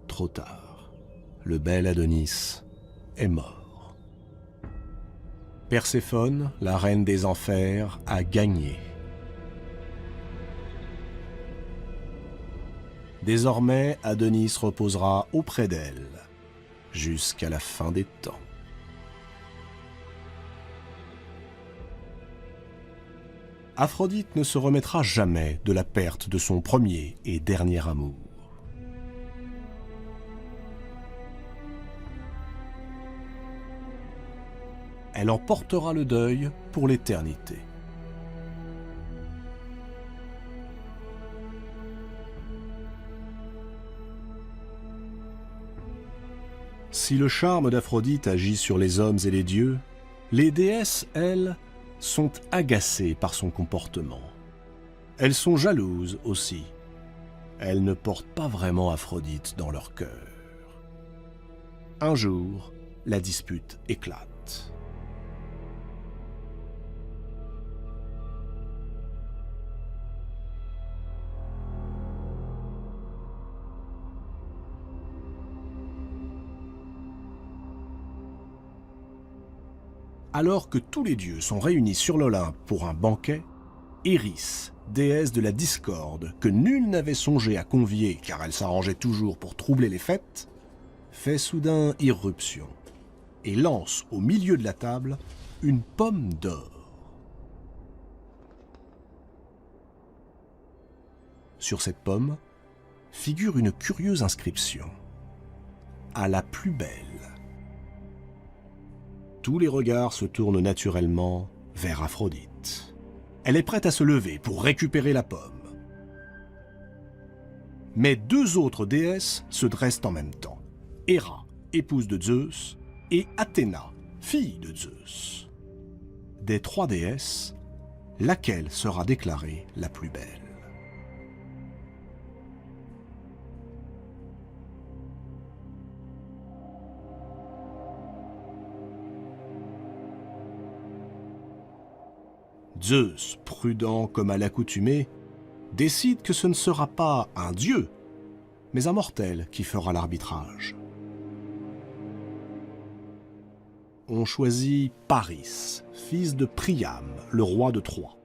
S1: Trop tard, le bel Adonis est mort. Perséphone, la reine des enfers, a gagné. Désormais, Adonis reposera auprès d'elle, jusqu'à la fin des temps. Aphrodite ne se remettra jamais de la perte de son premier et dernier amour. Elle en portera le deuil pour l'éternité. Si le charme d'Aphrodite agit sur les hommes et les dieux, les déesses, elles, sont agacées par son comportement. Elles sont jalouses aussi. Elles ne portent pas vraiment Aphrodite dans leur cœur. Un jour, la dispute éclate. Alors que tous les dieux sont réunis sur l'Olympe pour un banquet, Eris, déesse de la discorde, que nul n'avait songé à convier car elle s'arrangeait toujours pour troubler les fêtes, fait soudain irruption et lance au milieu de la table une pomme d'or. Sur cette pomme figure une curieuse inscription « À la plus belle ». Tous les regards se tournent naturellement vers Aphrodite. Elle est prête à se lever pour récupérer la pomme. Mais deux autres déesses se dressent en même temps. Héra, épouse de Zeus, et Athéna, fille de Zeus. Des trois déesses, laquelle sera déclarée la plus belle? Zeus, prudent comme à l'accoutumée, décide que ce ne sera pas un dieu, mais un mortel qui fera l'arbitrage. On choisit Paris, fils de Priam, le roi de Troie.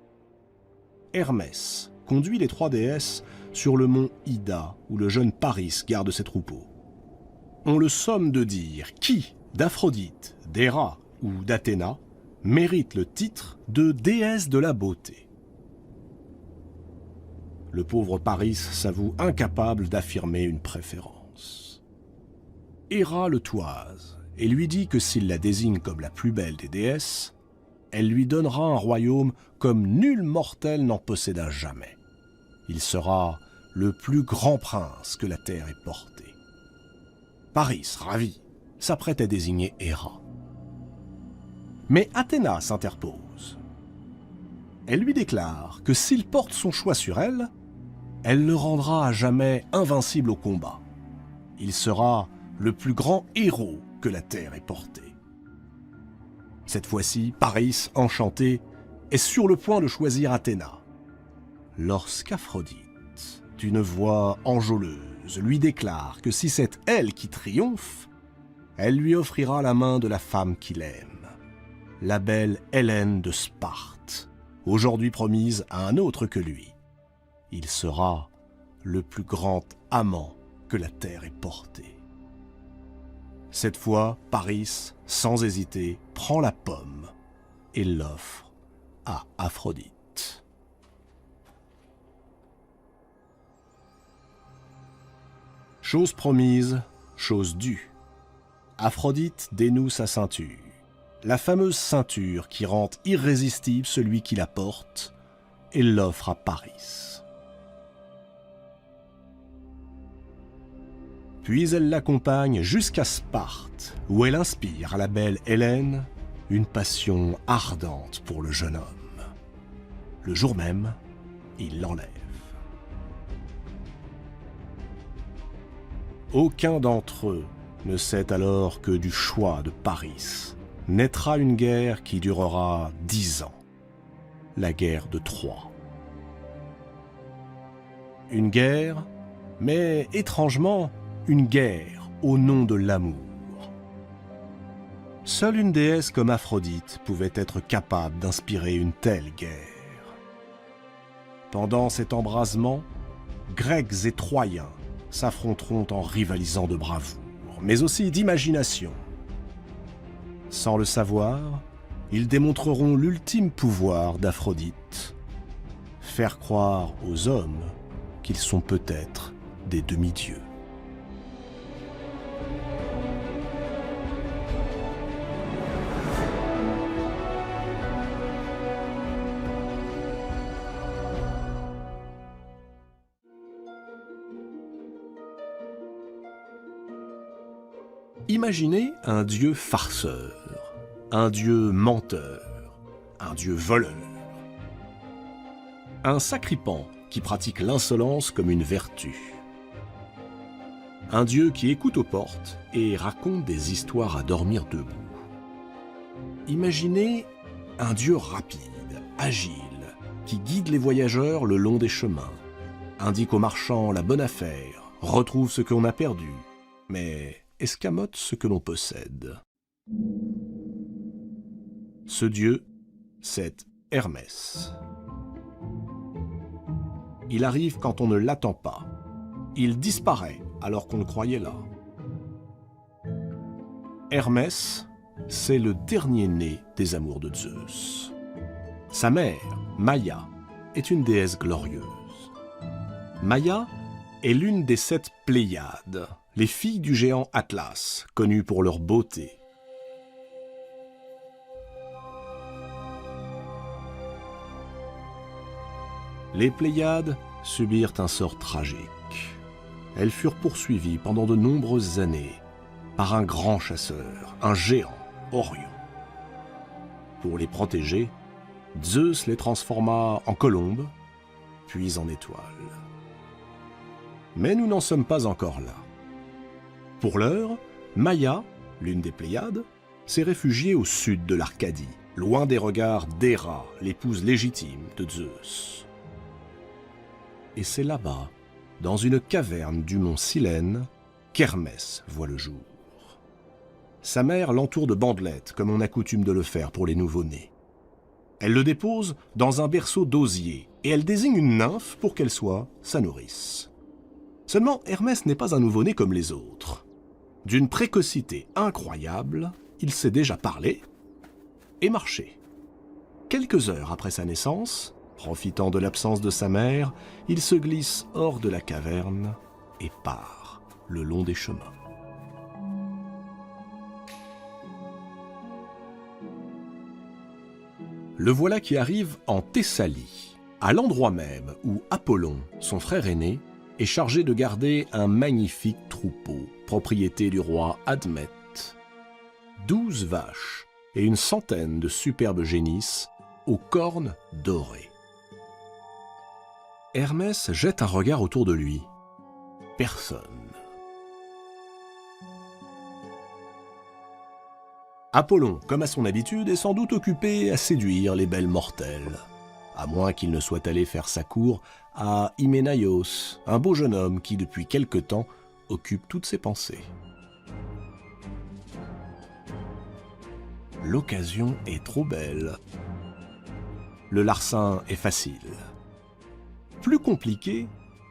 S1: Hermès conduit les trois déesses sur le mont Ida, où le jeune Paris garde ses troupeaux. On le somme de dire qui, d'Aphrodite, d'Héra ou d'Athéna, mérite le titre de déesse de la beauté. Le pauvre Paris s'avoue incapable d'affirmer une préférence. Héra le toise et lui dit que s'il la désigne comme la plus belle des déesses, elle lui donnera un royaume comme nul mortel n'en posséda jamais. Il sera le plus grand prince que la terre ait porté. Paris, ravi, s'apprête à désigner Héra. Mais Athéna s'interpose. Elle lui déclare que s'il porte son choix sur elle, elle le rendra à jamais invincible au combat. Il sera le plus grand héros que la terre ait porté. Cette fois-ci, Paris, enchanté, est sur le point de choisir Athéna. Lorsqu'Aphrodite, d'une voix enjôleuse, lui déclare que si c'est elle qui triomphe, elle lui offrira la main de la femme qu'il aime. La belle Hélène de Sparte, aujourd'hui promise à un autre que lui. Il sera le plus grand amant que la terre ait porté. Cette fois, Paris, sans hésiter, prend la pomme et l'offre à Aphrodite. Chose promise, chose due. Aphrodite dénoue sa ceinture. La fameuse ceinture qui rend irrésistible celui qui la porte, et l'offre à Paris. Puis elle l'accompagne jusqu'à Sparte, où elle inspire à la belle Hélène une passion ardente pour le jeune homme. Le jour même, il l'enlève. Aucun d'entre eux ne sait alors que du choix de Paris naîtra une guerre qui durera 10 ans, la guerre de Troie. Une guerre, mais étrangement, une guerre au nom de l'amour. Seule une déesse comme Aphrodite pouvait être capable d'inspirer une telle guerre. Pendant cet embrasement, Grecs et Troyens s'affronteront en rivalisant de bravoure, mais aussi d'imagination. Sans le savoir, ils démontreront l'ultime pouvoir d'Aphrodite, faire croire aux hommes qu'ils sont peut-être des demi-dieux. Imaginez un dieu farceur, un dieu menteur, un dieu voleur, un sacripant qui pratique l'insolence comme une vertu, un dieu qui écoute aux portes et raconte des histoires à dormir debout. Imaginez un dieu rapide, agile, qui guide les voyageurs le long des chemins, indique aux marchands la bonne affaire, retrouve ce qu'on a perdu, mais escamote ce que l'on possède. Ce dieu, c'est Hermès. Il arrive quand on ne l'attend pas. Il disparaît alors qu'on le croyait là. Hermès, c'est le dernier né des amours de Zeus. Sa mère, Maïa, est une déesse glorieuse. Maïa est l'une des 7 Pléiades, les filles du géant Atlas, connues pour leur beauté. Les Pléiades subirent un sort tragique. Elles furent poursuivies pendant de nombreuses années par un grand chasseur, un géant, Orion. Pour les protéger, Zeus les transforma en colombes, puis en étoiles. Mais nous n'en sommes pas encore là. Pour l'heure, Maïa, l'une des Pléiades, s'est réfugiée au sud de l'Arcadie, loin des regards d'Héra, l'épouse légitime de Zeus. Et c'est là-bas, dans une caverne du mont Silène, qu'Hermès voit le jour. Sa mère l'entoure de bandelettes, comme on a coutume de le faire pour les nouveau-nés. Elle le dépose dans un berceau d'osier, et elle désigne une nymphe pour qu'elle soit sa nourrice. Seulement, Hermès n'est pas un nouveau-né comme les autres. D'une précocité incroyable, il sait déjà parler et marcher. Quelques heures après sa naissance, profitant de l'absence de sa mère, il se glisse hors de la caverne et part le long des chemins. Le voilà qui arrive en Thessalie, à l'endroit même où Apollon, son frère aîné, est chargé de garder un magnifique troupeau, propriété du roi Admète. 12 vaches et une centaine de superbes génisses aux cornes dorées. Hermès jette un regard autour de lui. Personne. Apollon, comme à son habitude, est sans doute occupé à séduire les belles mortelles, à moins qu'il ne soit allé faire sa cour à Hyménaïos, un beau jeune homme qui, depuis quelque temps, occupe toutes ses pensées. L'occasion est trop belle. Le larcin est facile. Plus compliqué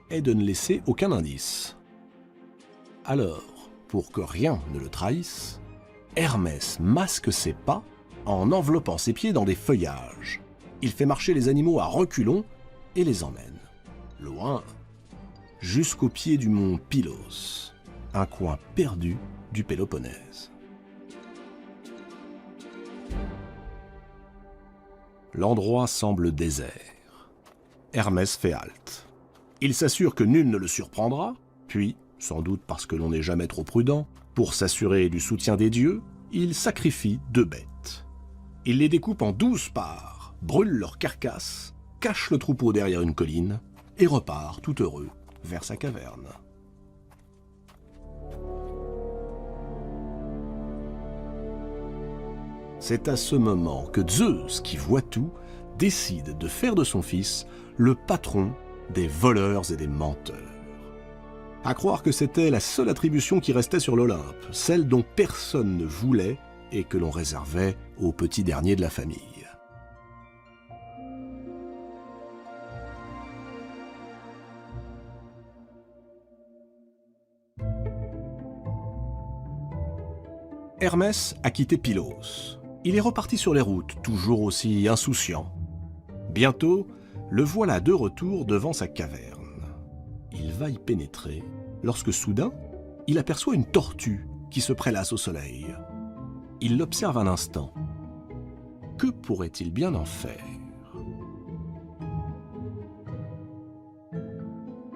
S1: est de ne laisser aucun indice. Alors, pour que rien ne le trahisse, Hermès masque ses pas en enveloppant ses pieds dans des feuillages. Il fait marcher les animaux à reculons et les emmène, loin, jusqu'au pied du mont Pylos, un coin perdu du Péloponnèse. L'endroit semble désert. Hermès fait halte. Il s'assure que nul ne le surprendra, puis, sans doute parce que l'on n'est jamais trop prudent, pour s'assurer du soutien des dieux, il sacrifie 2 bêtes. Il les découpe en 12 parts, brûle leurs carcasses, cache le troupeau derrière une colline et repart tout heureux vers sa caverne. C'est à ce moment que Zeus, qui voit tout, décide de faire de son fils le patron des voleurs et des menteurs. À croire que c'était la seule attribution qui restait sur l'Olympe, celle dont personne ne voulait et que l'on réservait aux petits derniers de la famille. Hermès a quitté Pylos. Il est reparti sur les routes, toujours aussi insouciant. Bientôt, le voilà de retour devant sa caverne. Il va y pénétrer lorsque soudain, il aperçoit une tortue qui se prélasse au soleil. Il l'observe un instant. Que pourrait-il bien en faire?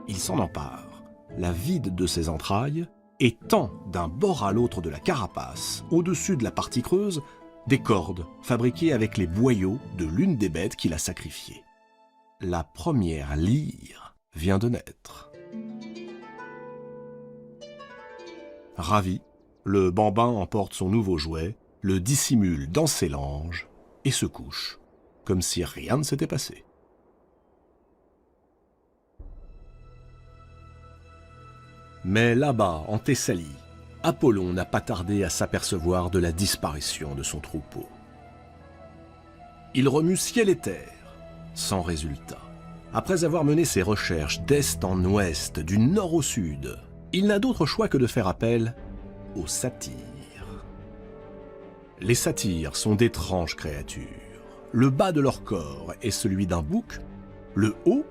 S1: Il s'en empare, la vide de ses entrailles, et tend d'un bord à l'autre de la carapace, au-dessus de la partie creuse, des cordes fabriquées avec les boyaux de l'une des bêtes qu'il a sacrifiées. La première lyre vient de naître. Ravi, le bambin emporte son nouveau jouet, le dissimule dans ses langes et se couche, comme si rien ne s'était passé. Mais là-bas, en Thessalie, Apollon n'a pas tardé à s'apercevoir de la disparition de son troupeau. Il remue ciel et terre, sans résultat. Après avoir mené ses recherches d'est en ouest, du nord au sud, il n'a d'autre choix que de faire appel aux satyres. Les satyres sont d'étranges créatures. Le bas de leur corps est celui d'un bouc, le haut,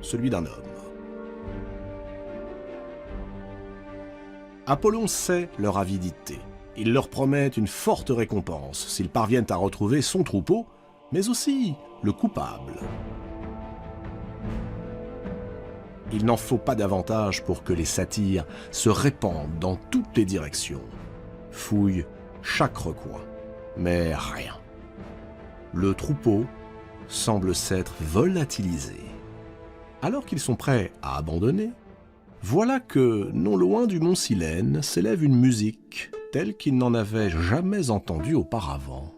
S1: celui d'un homme. Apollon sait leur avidité. Il leur promet une forte récompense s'ils parviennent à retrouver son troupeau, mais aussi le coupable. Il n'en faut pas davantage pour que les satyres se répandent dans toutes les directions, fouillent chaque recoin, mais rien. Le troupeau semble s'être volatilisé. Alors qu'ils sont prêts à abandonner, voilà que, non loin du mont Silène, s'élève une musique telle qu'ils n'en avaient jamais entendue auparavant.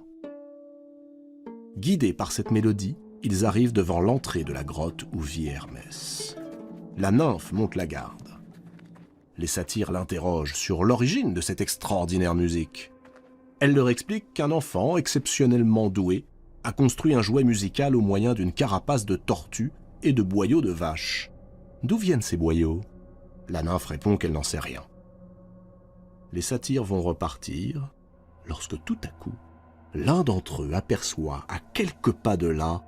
S1: Guidés par cette mélodie, ils arrivent devant l'entrée de la grotte où vit Hermès. La nymphe monte la garde. Les satyres l'interrogent sur l'origine de cette extraordinaire musique. Elle leur explique qu'un enfant exceptionnellement doué a construit un jouet musical au moyen d'une carapace de tortue et de boyaux de vache. D'où viennent ces boyaux ? La nymphe répond qu'elle n'en sait rien. Les satyres vont repartir, lorsque tout à coup, l'un d'entre eux aperçoit à quelques pas de là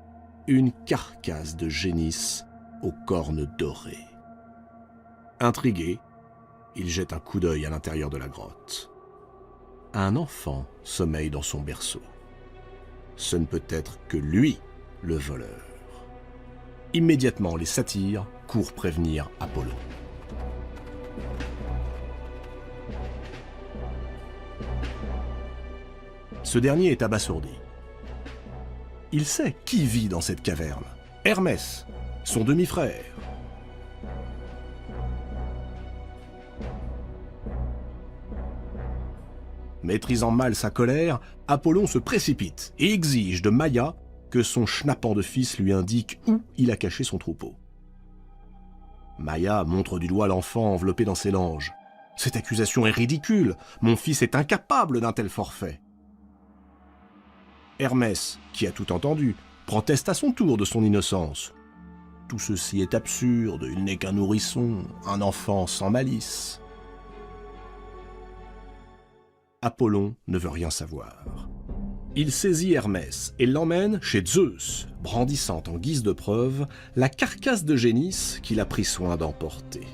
S1: une carcasse de génisse aux cornes dorées. Intrigué, il jette un coup d'œil à l'intérieur de la grotte. Un enfant sommeille dans son berceau. Ce ne peut être que lui, le voleur. Immédiatement, les satyres courent prévenir Apollon. Ce dernier est abasourdi. Il sait qui vit dans cette caverne. Hermès, son demi-frère. Maîtrisant mal sa colère, Apollon se précipite et exige de Maïa que son schnappant de fils lui indique où il a caché son troupeau. Maïa montre du doigt l'enfant enveloppé dans ses langes. « Cette accusation est ridicule, mon fils est incapable d'un tel forfait. » Hermès, qui a tout entendu, proteste à son tour de son innocence. Tout ceci est absurde, il n'est qu'un nourrisson, un enfant sans malice. Apollon ne veut rien savoir. Il saisit Hermès et l'emmène chez Zeus, brandissant en guise de preuve la carcasse de génisse qu'il a pris soin d'emporter.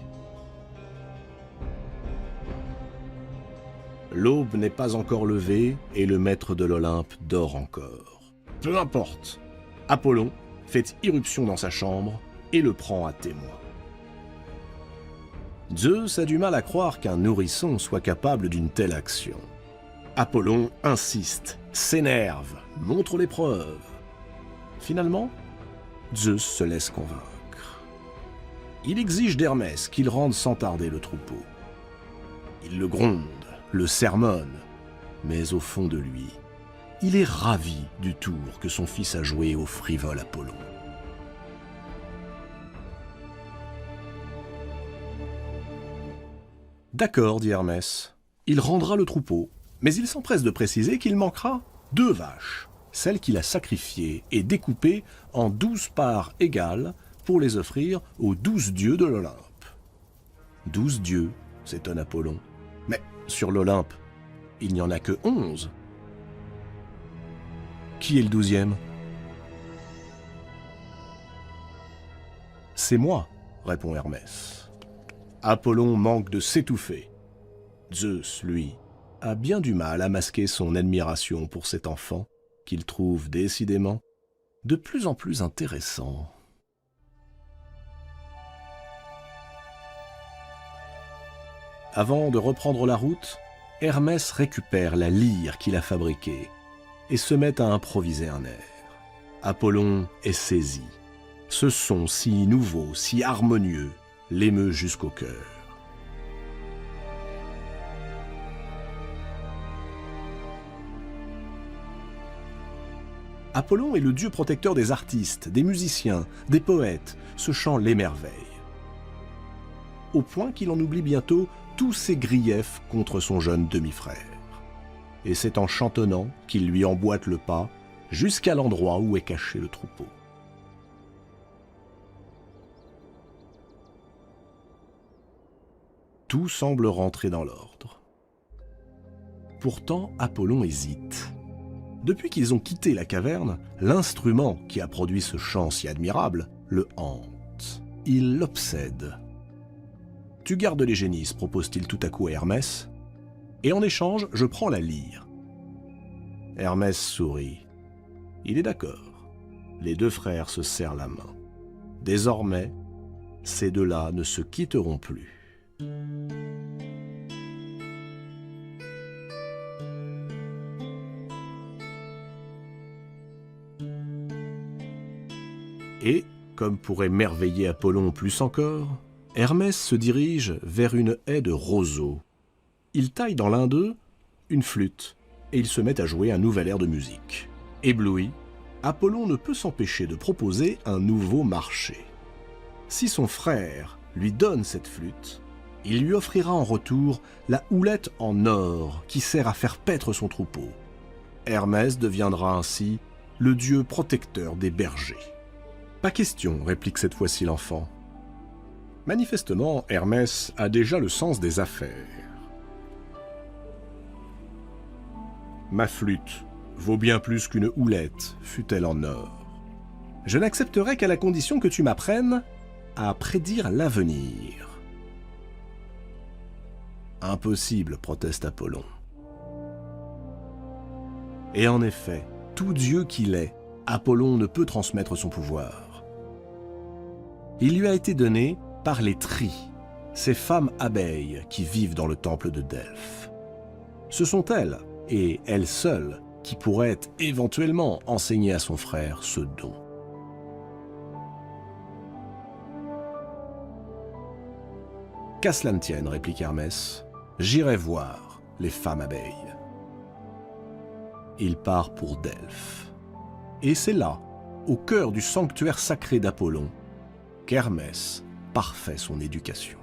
S1: L'aube n'est pas encore levée et le maître de l'Olympe dort encore. Peu importe, Apollon fait irruption dans sa chambre et le prend à témoin. Zeus a du mal à croire qu'un nourrisson soit capable d'une telle action. Apollon insiste, s'énerve, montre les preuves. Finalement, Zeus se laisse convaincre. Il exige d'Hermès qu'il rende sans tarder le troupeau. Il le gronde, le sermonne, mais au fond de lui, il est ravi du tour que son fils a joué au frivole Apollon. D'accord, dit Hermès, il rendra le troupeau, Mais il s'empresse de préciser qu'il manquera 2 vaches, celles qu'il a sacrifiées et découpées en 12 parts égales pour les offrir aux 12 dieux de l'Olympe. 12 dieux, s'étonne Apollon. Mais sur l'Olympe, il n'y en a que 11. Qui est le 12e? C'est moi, répond Hermès. Apollon manque de s'étouffer. Zeus, lui, a bien du mal à masquer son admiration pour cet enfant qu'il trouve décidément de plus en plus intéressant. Avant de reprendre la route, Hermès récupère la lyre qu'il a fabriquée et se met à improviser un air. Apollon est saisi. Ce son si nouveau, si harmonieux, l'émeut jusqu'au cœur. Apollon est le dieu protecteur des artistes, des musiciens, des poètes. Ce chant l'émerveille. Au point qu'il en oublie bientôt tous ses griefs contre son jeune demi-frère. Et c'est en chantonnant qu'il lui emboîte le pas jusqu'à l'endroit où est caché le troupeau. Tout semble rentrer dans l'ordre. Pourtant, Apollon hésite. Depuis qu'ils ont quitté la caverne, l'instrument qui a produit ce chant si admirable le hante. Il l'obsède. « Tu gardes les génisses », propose-t-il tout à coup à Hermès, « et en échange, je prends la lyre. » Hermès sourit. Il est d'accord. Les 2 frères se serrent la main. Désormais, ces 2-là ne se quitteront plus. Et, comme pour émerveiller Apollon plus encore, Hermès se dirige vers une haie de roseaux. Il taille dans l'un d'eux une flûte et il se met à jouer un nouvel air de musique. Ébloui, Apollon ne peut s'empêcher de proposer un nouveau marché. Si son frère lui donne cette flûte, il lui offrira en retour la houlette en or qui sert à faire paître son troupeau. Hermès deviendra ainsi le dieu protecteur des bergers. « Pas question », réplique cette fois-ci l'enfant. Manifestement, Hermès a déjà le sens des affaires. « Ma flûte vaut bien plus qu'une houlette, fût-elle en or. Je n'accepterai qu'à la condition que tu m'apprennes à prédire l'avenir. » « Impossible, proteste Apollon. Et en effet, tout dieu qu'il est, Apollon ne peut transmettre son pouvoir. Il lui a été donné par les Tries, ces femmes abeilles qui vivent dans le temple de Delphes. Ce sont elles, et elles seules, qui pourraient éventuellement enseigner à son frère ce don. Qu'à cela ne tienne, réplique Hermès, j'irai voir les femmes abeilles. Il part pour Delphes. Et c'est là, au cœur du sanctuaire sacré d'Apollon, qu'Hermès parfait son éducation.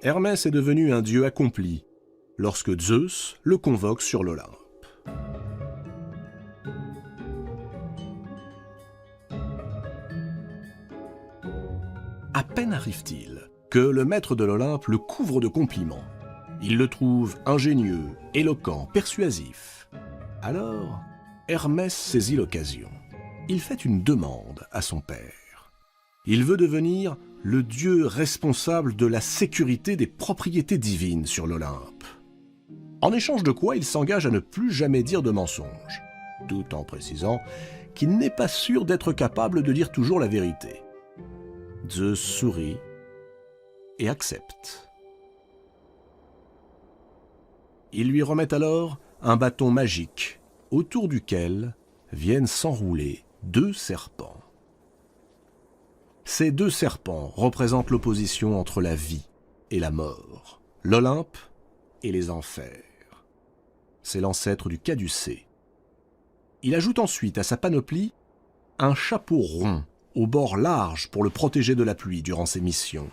S1: Hermès est devenu un dieu accompli lorsque Zeus le convoque sur l'Olympe. À peine arrive-t-il que le maître de l'Olympe le couvre de compliments. Il le trouve ingénieux, éloquent, persuasif. Alors, Hermès saisit l'occasion. Il fait une demande à son père. Il veut devenir le dieu responsable de la sécurité des propriétés divines sur l'Olympe. En échange de quoi il s'engage à ne plus jamais dire de mensonges, tout en précisant qu'il n'est pas sûr d'être capable de dire toujours la vérité. Zeus sourit et accepte. Il lui remet alors un bâton magique, autour duquel viennent s'enrouler 2 serpents. Ces 2 serpents représentent l'opposition entre la vie et la mort, l'Olympe et les enfers. C'est l'ancêtre du caducée. Il ajoute ensuite à sa panoplie un chapeau rond, aux bords larges pour le protéger de la pluie durant ses missions,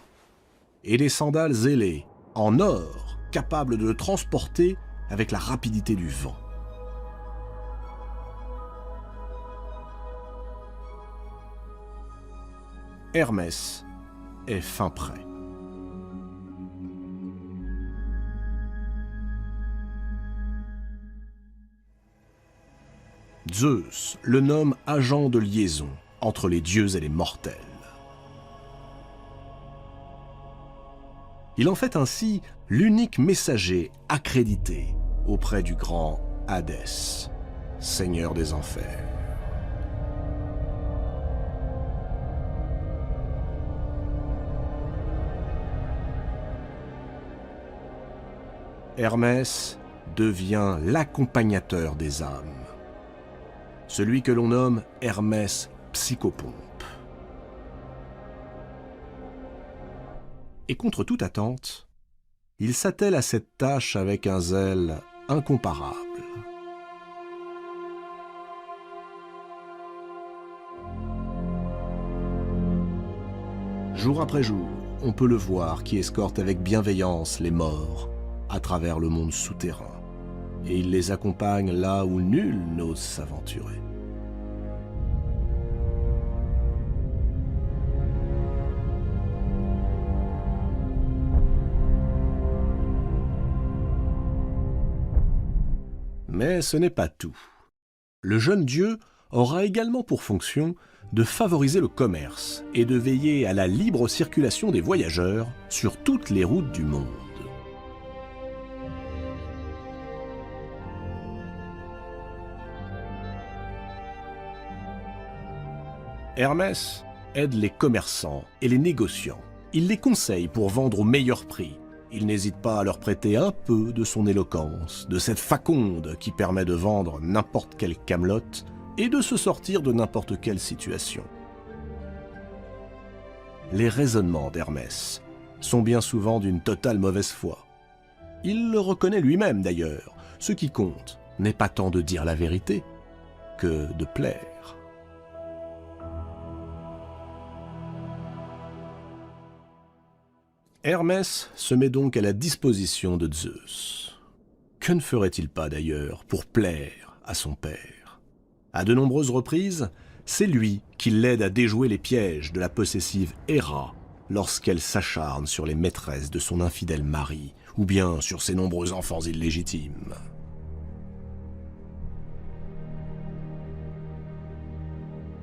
S1: et des sandales ailées, en or, capables de le transporter avec la rapidité du vent. Hermès est fin prêt. Zeus le nomme agent de liaison entre les dieux et les mortels. Il en fait ainsi l'unique messager accrédité auprès du grand Hadès, seigneur des enfers. Hermès devient l'accompagnateur des âmes, celui que l'on nomme Hermès Psychopompe. Et contre toute attente, il s'attelle à cette tâche avec un zèle incomparable. Jour après jour, on peut le voir qui escorte avec bienveillance les morts à travers le monde souterrain, et il les accompagne là où nul n'ose s'aventurer. Mais ce n'est pas tout. Le jeune dieu aura également pour fonction de favoriser le commerce et de veiller à la libre circulation des voyageurs sur toutes les routes du monde. Hermès aide les commerçants et les négociants. Il les conseille pour vendre au meilleur prix. Il n'hésite pas à leur prêter un peu de son éloquence, de cette faconde qui permet de vendre n'importe quelle camelote et de se sortir de n'importe quelle situation. Les raisonnements d'Hermès sont bien souvent d'une totale mauvaise foi. Il le reconnaît lui-même d'ailleurs. Ce qui compte n'est pas tant de dire la vérité que de plaire. Hermès se met donc à la disposition de Zeus. Que ne ferait-il pas d'ailleurs pour plaire à son père? À de nombreuses reprises, c'est lui qui l'aide à déjouer les pièges de la possessive Héra lorsqu'elle s'acharne sur les maîtresses de son infidèle mari ou bien sur ses nombreux enfants illégitimes.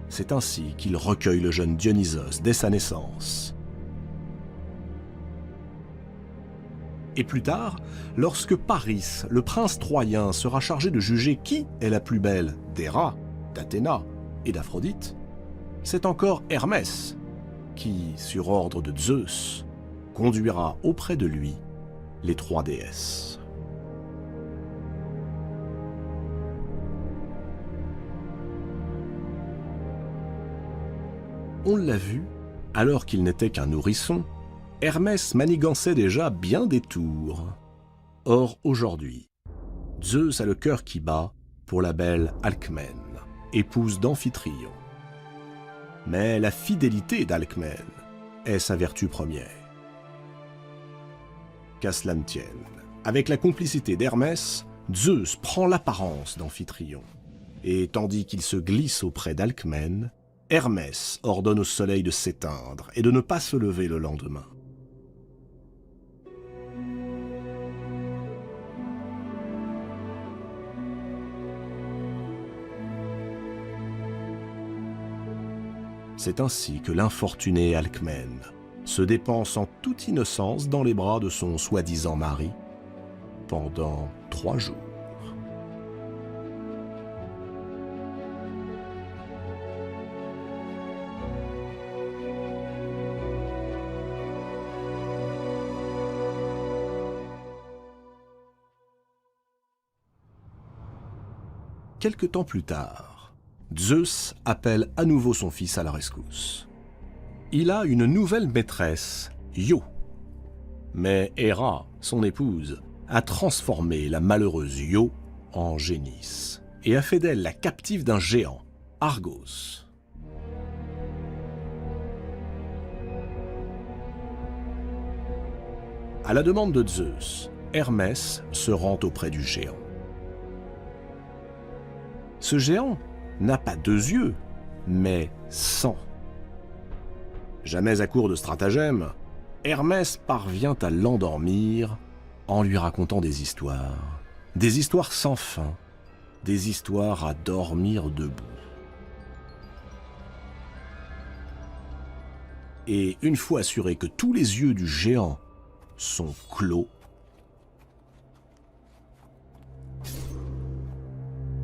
S1: C'est ainsi qu'il recueille le jeune Dionysos dès sa naissance. Et plus tard, lorsque Paris, le prince troyen, sera chargé de juger qui est la plus belle d'Héra, d'Athéna et d'Aphrodite, c'est encore Hermès qui, sur ordre de Zeus, conduira auprès de lui les trois déesses. On l'a vu, alors qu'il n'était qu'un nourrisson, Hermès manigançait déjà bien des tours. Or, aujourd'hui, Zeus a le cœur qui bat pour la belle Alcmène, épouse d'Amphitryon. Mais la fidélité d'Alcmène est sa vertu première. Qu'à cela ne tienne, avec la complicité d'Hermès, Zeus prend l'apparence d'Amphitryon. Et tandis qu'il se glisse auprès d'Alcmène, Hermès ordonne au soleil de s'éteindre et de ne pas se lever le lendemain. C'est ainsi que l'infortuné Alcmène se dépense en toute innocence dans les bras de son soi-disant mari pendant 3 jours. Quelque temps plus tard, Zeus appelle à nouveau son fils à la rescousse. Il a une nouvelle maîtresse, Io. Mais Héra, son épouse, a transformé la malheureuse Io en génisse et a fait d'elle la captive d'un géant, Argos. À la demande de Zeus, Hermès se rend auprès du géant. Ce géant n'a pas 2 yeux, mais 100. Jamais à court de stratagèmes, Hermès parvient à l'endormir en lui racontant des histoires sans fin, des histoires à dormir debout. Et une fois assuré que tous les yeux du géant sont clos,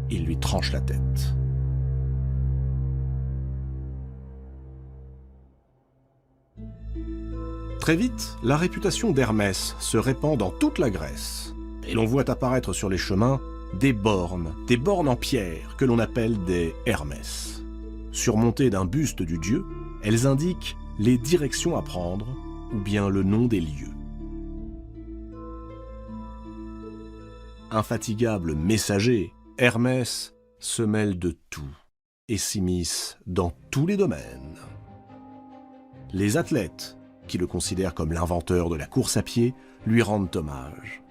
S1: il lui tranche la tête. Très vite, la réputation d'Hermès se répand dans toute la Grèce, et l'on voit apparaître sur les chemins des bornes en pierre que l'on appelle des Hermès. Surmontées d'un buste du dieu, elles indiquent les directions à prendre ou bien le nom des lieux. Infatigable messager, Hermès se mêle de tout et s'immisce dans tous les domaines. Les athlètes, qui le considèrent comme l'inventeur de la course à pied, lui rendent hommage.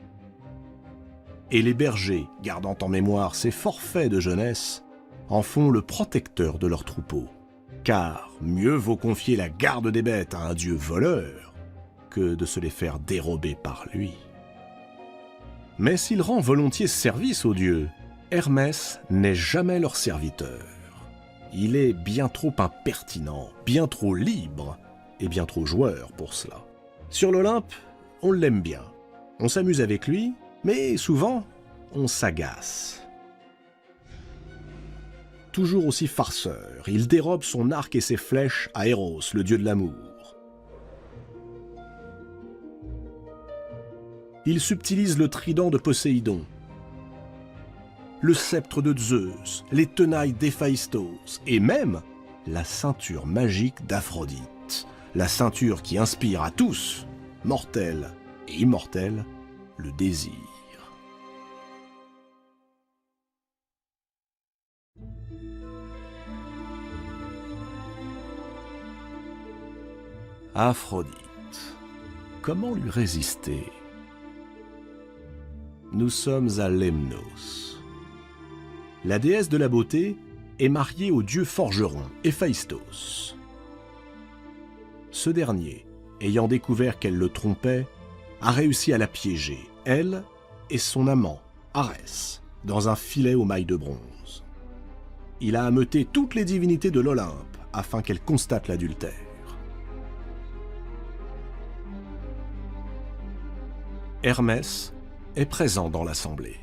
S1: Et les bergers, gardant en mémoire ses forfaits de jeunesse, en font le protecteur de leurs troupeaux. Car mieux vaut confier la garde des bêtes à un dieu voleur que de se les faire dérober par lui. Mais s'il rend volontiers service aux dieux, Hermès n'est jamais leur serviteur. Il est bien trop impertinent, bien trop libre et bien trop joueur pour cela. Sur l'Olympe, on l'aime bien. On s'amuse avec lui, mais souvent, on s'agace. Toujours aussi farceur, il dérobe son arc et ses flèches à Eros, le dieu de l'amour. Il subtilise le trident de Poséidon, le sceptre de Zeus, les tenailles d'Héphaïstos et même la ceinture magique d'Aphrodite, la ceinture qui inspire à tous, mortels et immortels, le désir. Aphrodite. Comment lui résister? Nous sommes à Lemnos. La déesse de la beauté est mariée au dieu forgeron, Héphaïstos. Ce dernier, ayant découvert qu'elle le trompait, a réussi à la piéger, elle et son amant, Arès, dans un filet aux mailles de bronze. Il a ameuté toutes les divinités de l'Olympe afin qu'elles constatent l'adultère. Hermès est présent dans l'assemblée.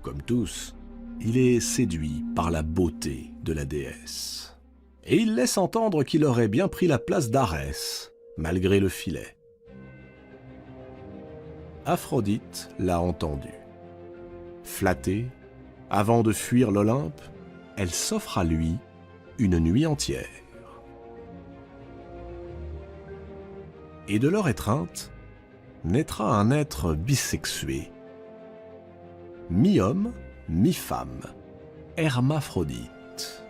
S1: Comme tous, il est séduit par la beauté de la déesse. Et il laisse entendre qu'il aurait bien pris la place d'Arès, malgré le filet. Aphrodite l'a entendu. Flattée, avant de fuir l'Olympe, elle s'offre à lui une nuit entière. Et de leur étreinte, naîtra un être bisexué, mi-homme, mi-femme, Hermaphrodite.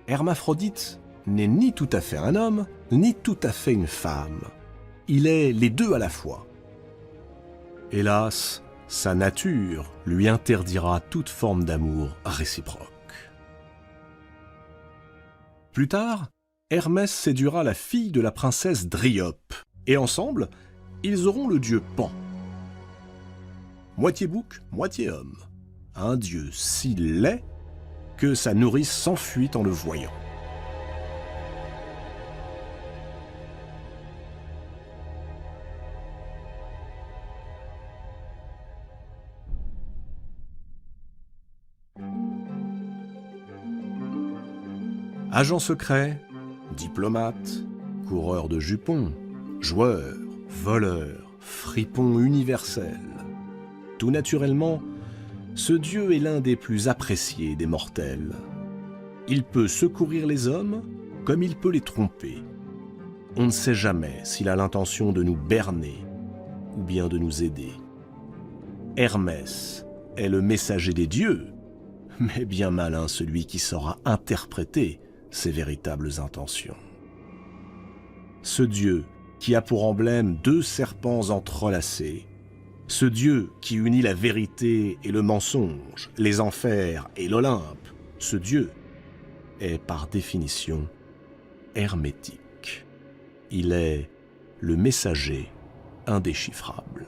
S1: Hermaphrodite n'est ni tout à fait un homme, ni tout à fait une femme. Il est les deux à la fois. Hélas, sa nature lui interdira toute forme d'amour réciproque. Plus tard, Hermès séduira la fille de la princesse Dryope, et ensemble, ils auront le dieu Pan. Moitié bouc, moitié homme. Un dieu si laid que sa nourrice s'enfuit en le voyant. Agent secret, diplomate, coureur de jupons, joueur, voleur, fripon universel. Tout naturellement, ce dieu est l'un des plus appréciés des mortels. Il peut secourir les hommes comme il peut les tromper. On ne sait jamais s'il a l'intention de nous berner ou bien de nous aider. Hermès est le messager des dieux, mais bien malin celui qui saura interpréter ses véritables intentions. Ce dieu qui a pour emblème 2 serpents entrelacés, ce Dieu qui unit la vérité et le mensonge, les enfers et l'Olympe, ce Dieu est par définition hermétique. Il est le messager indéchiffrable.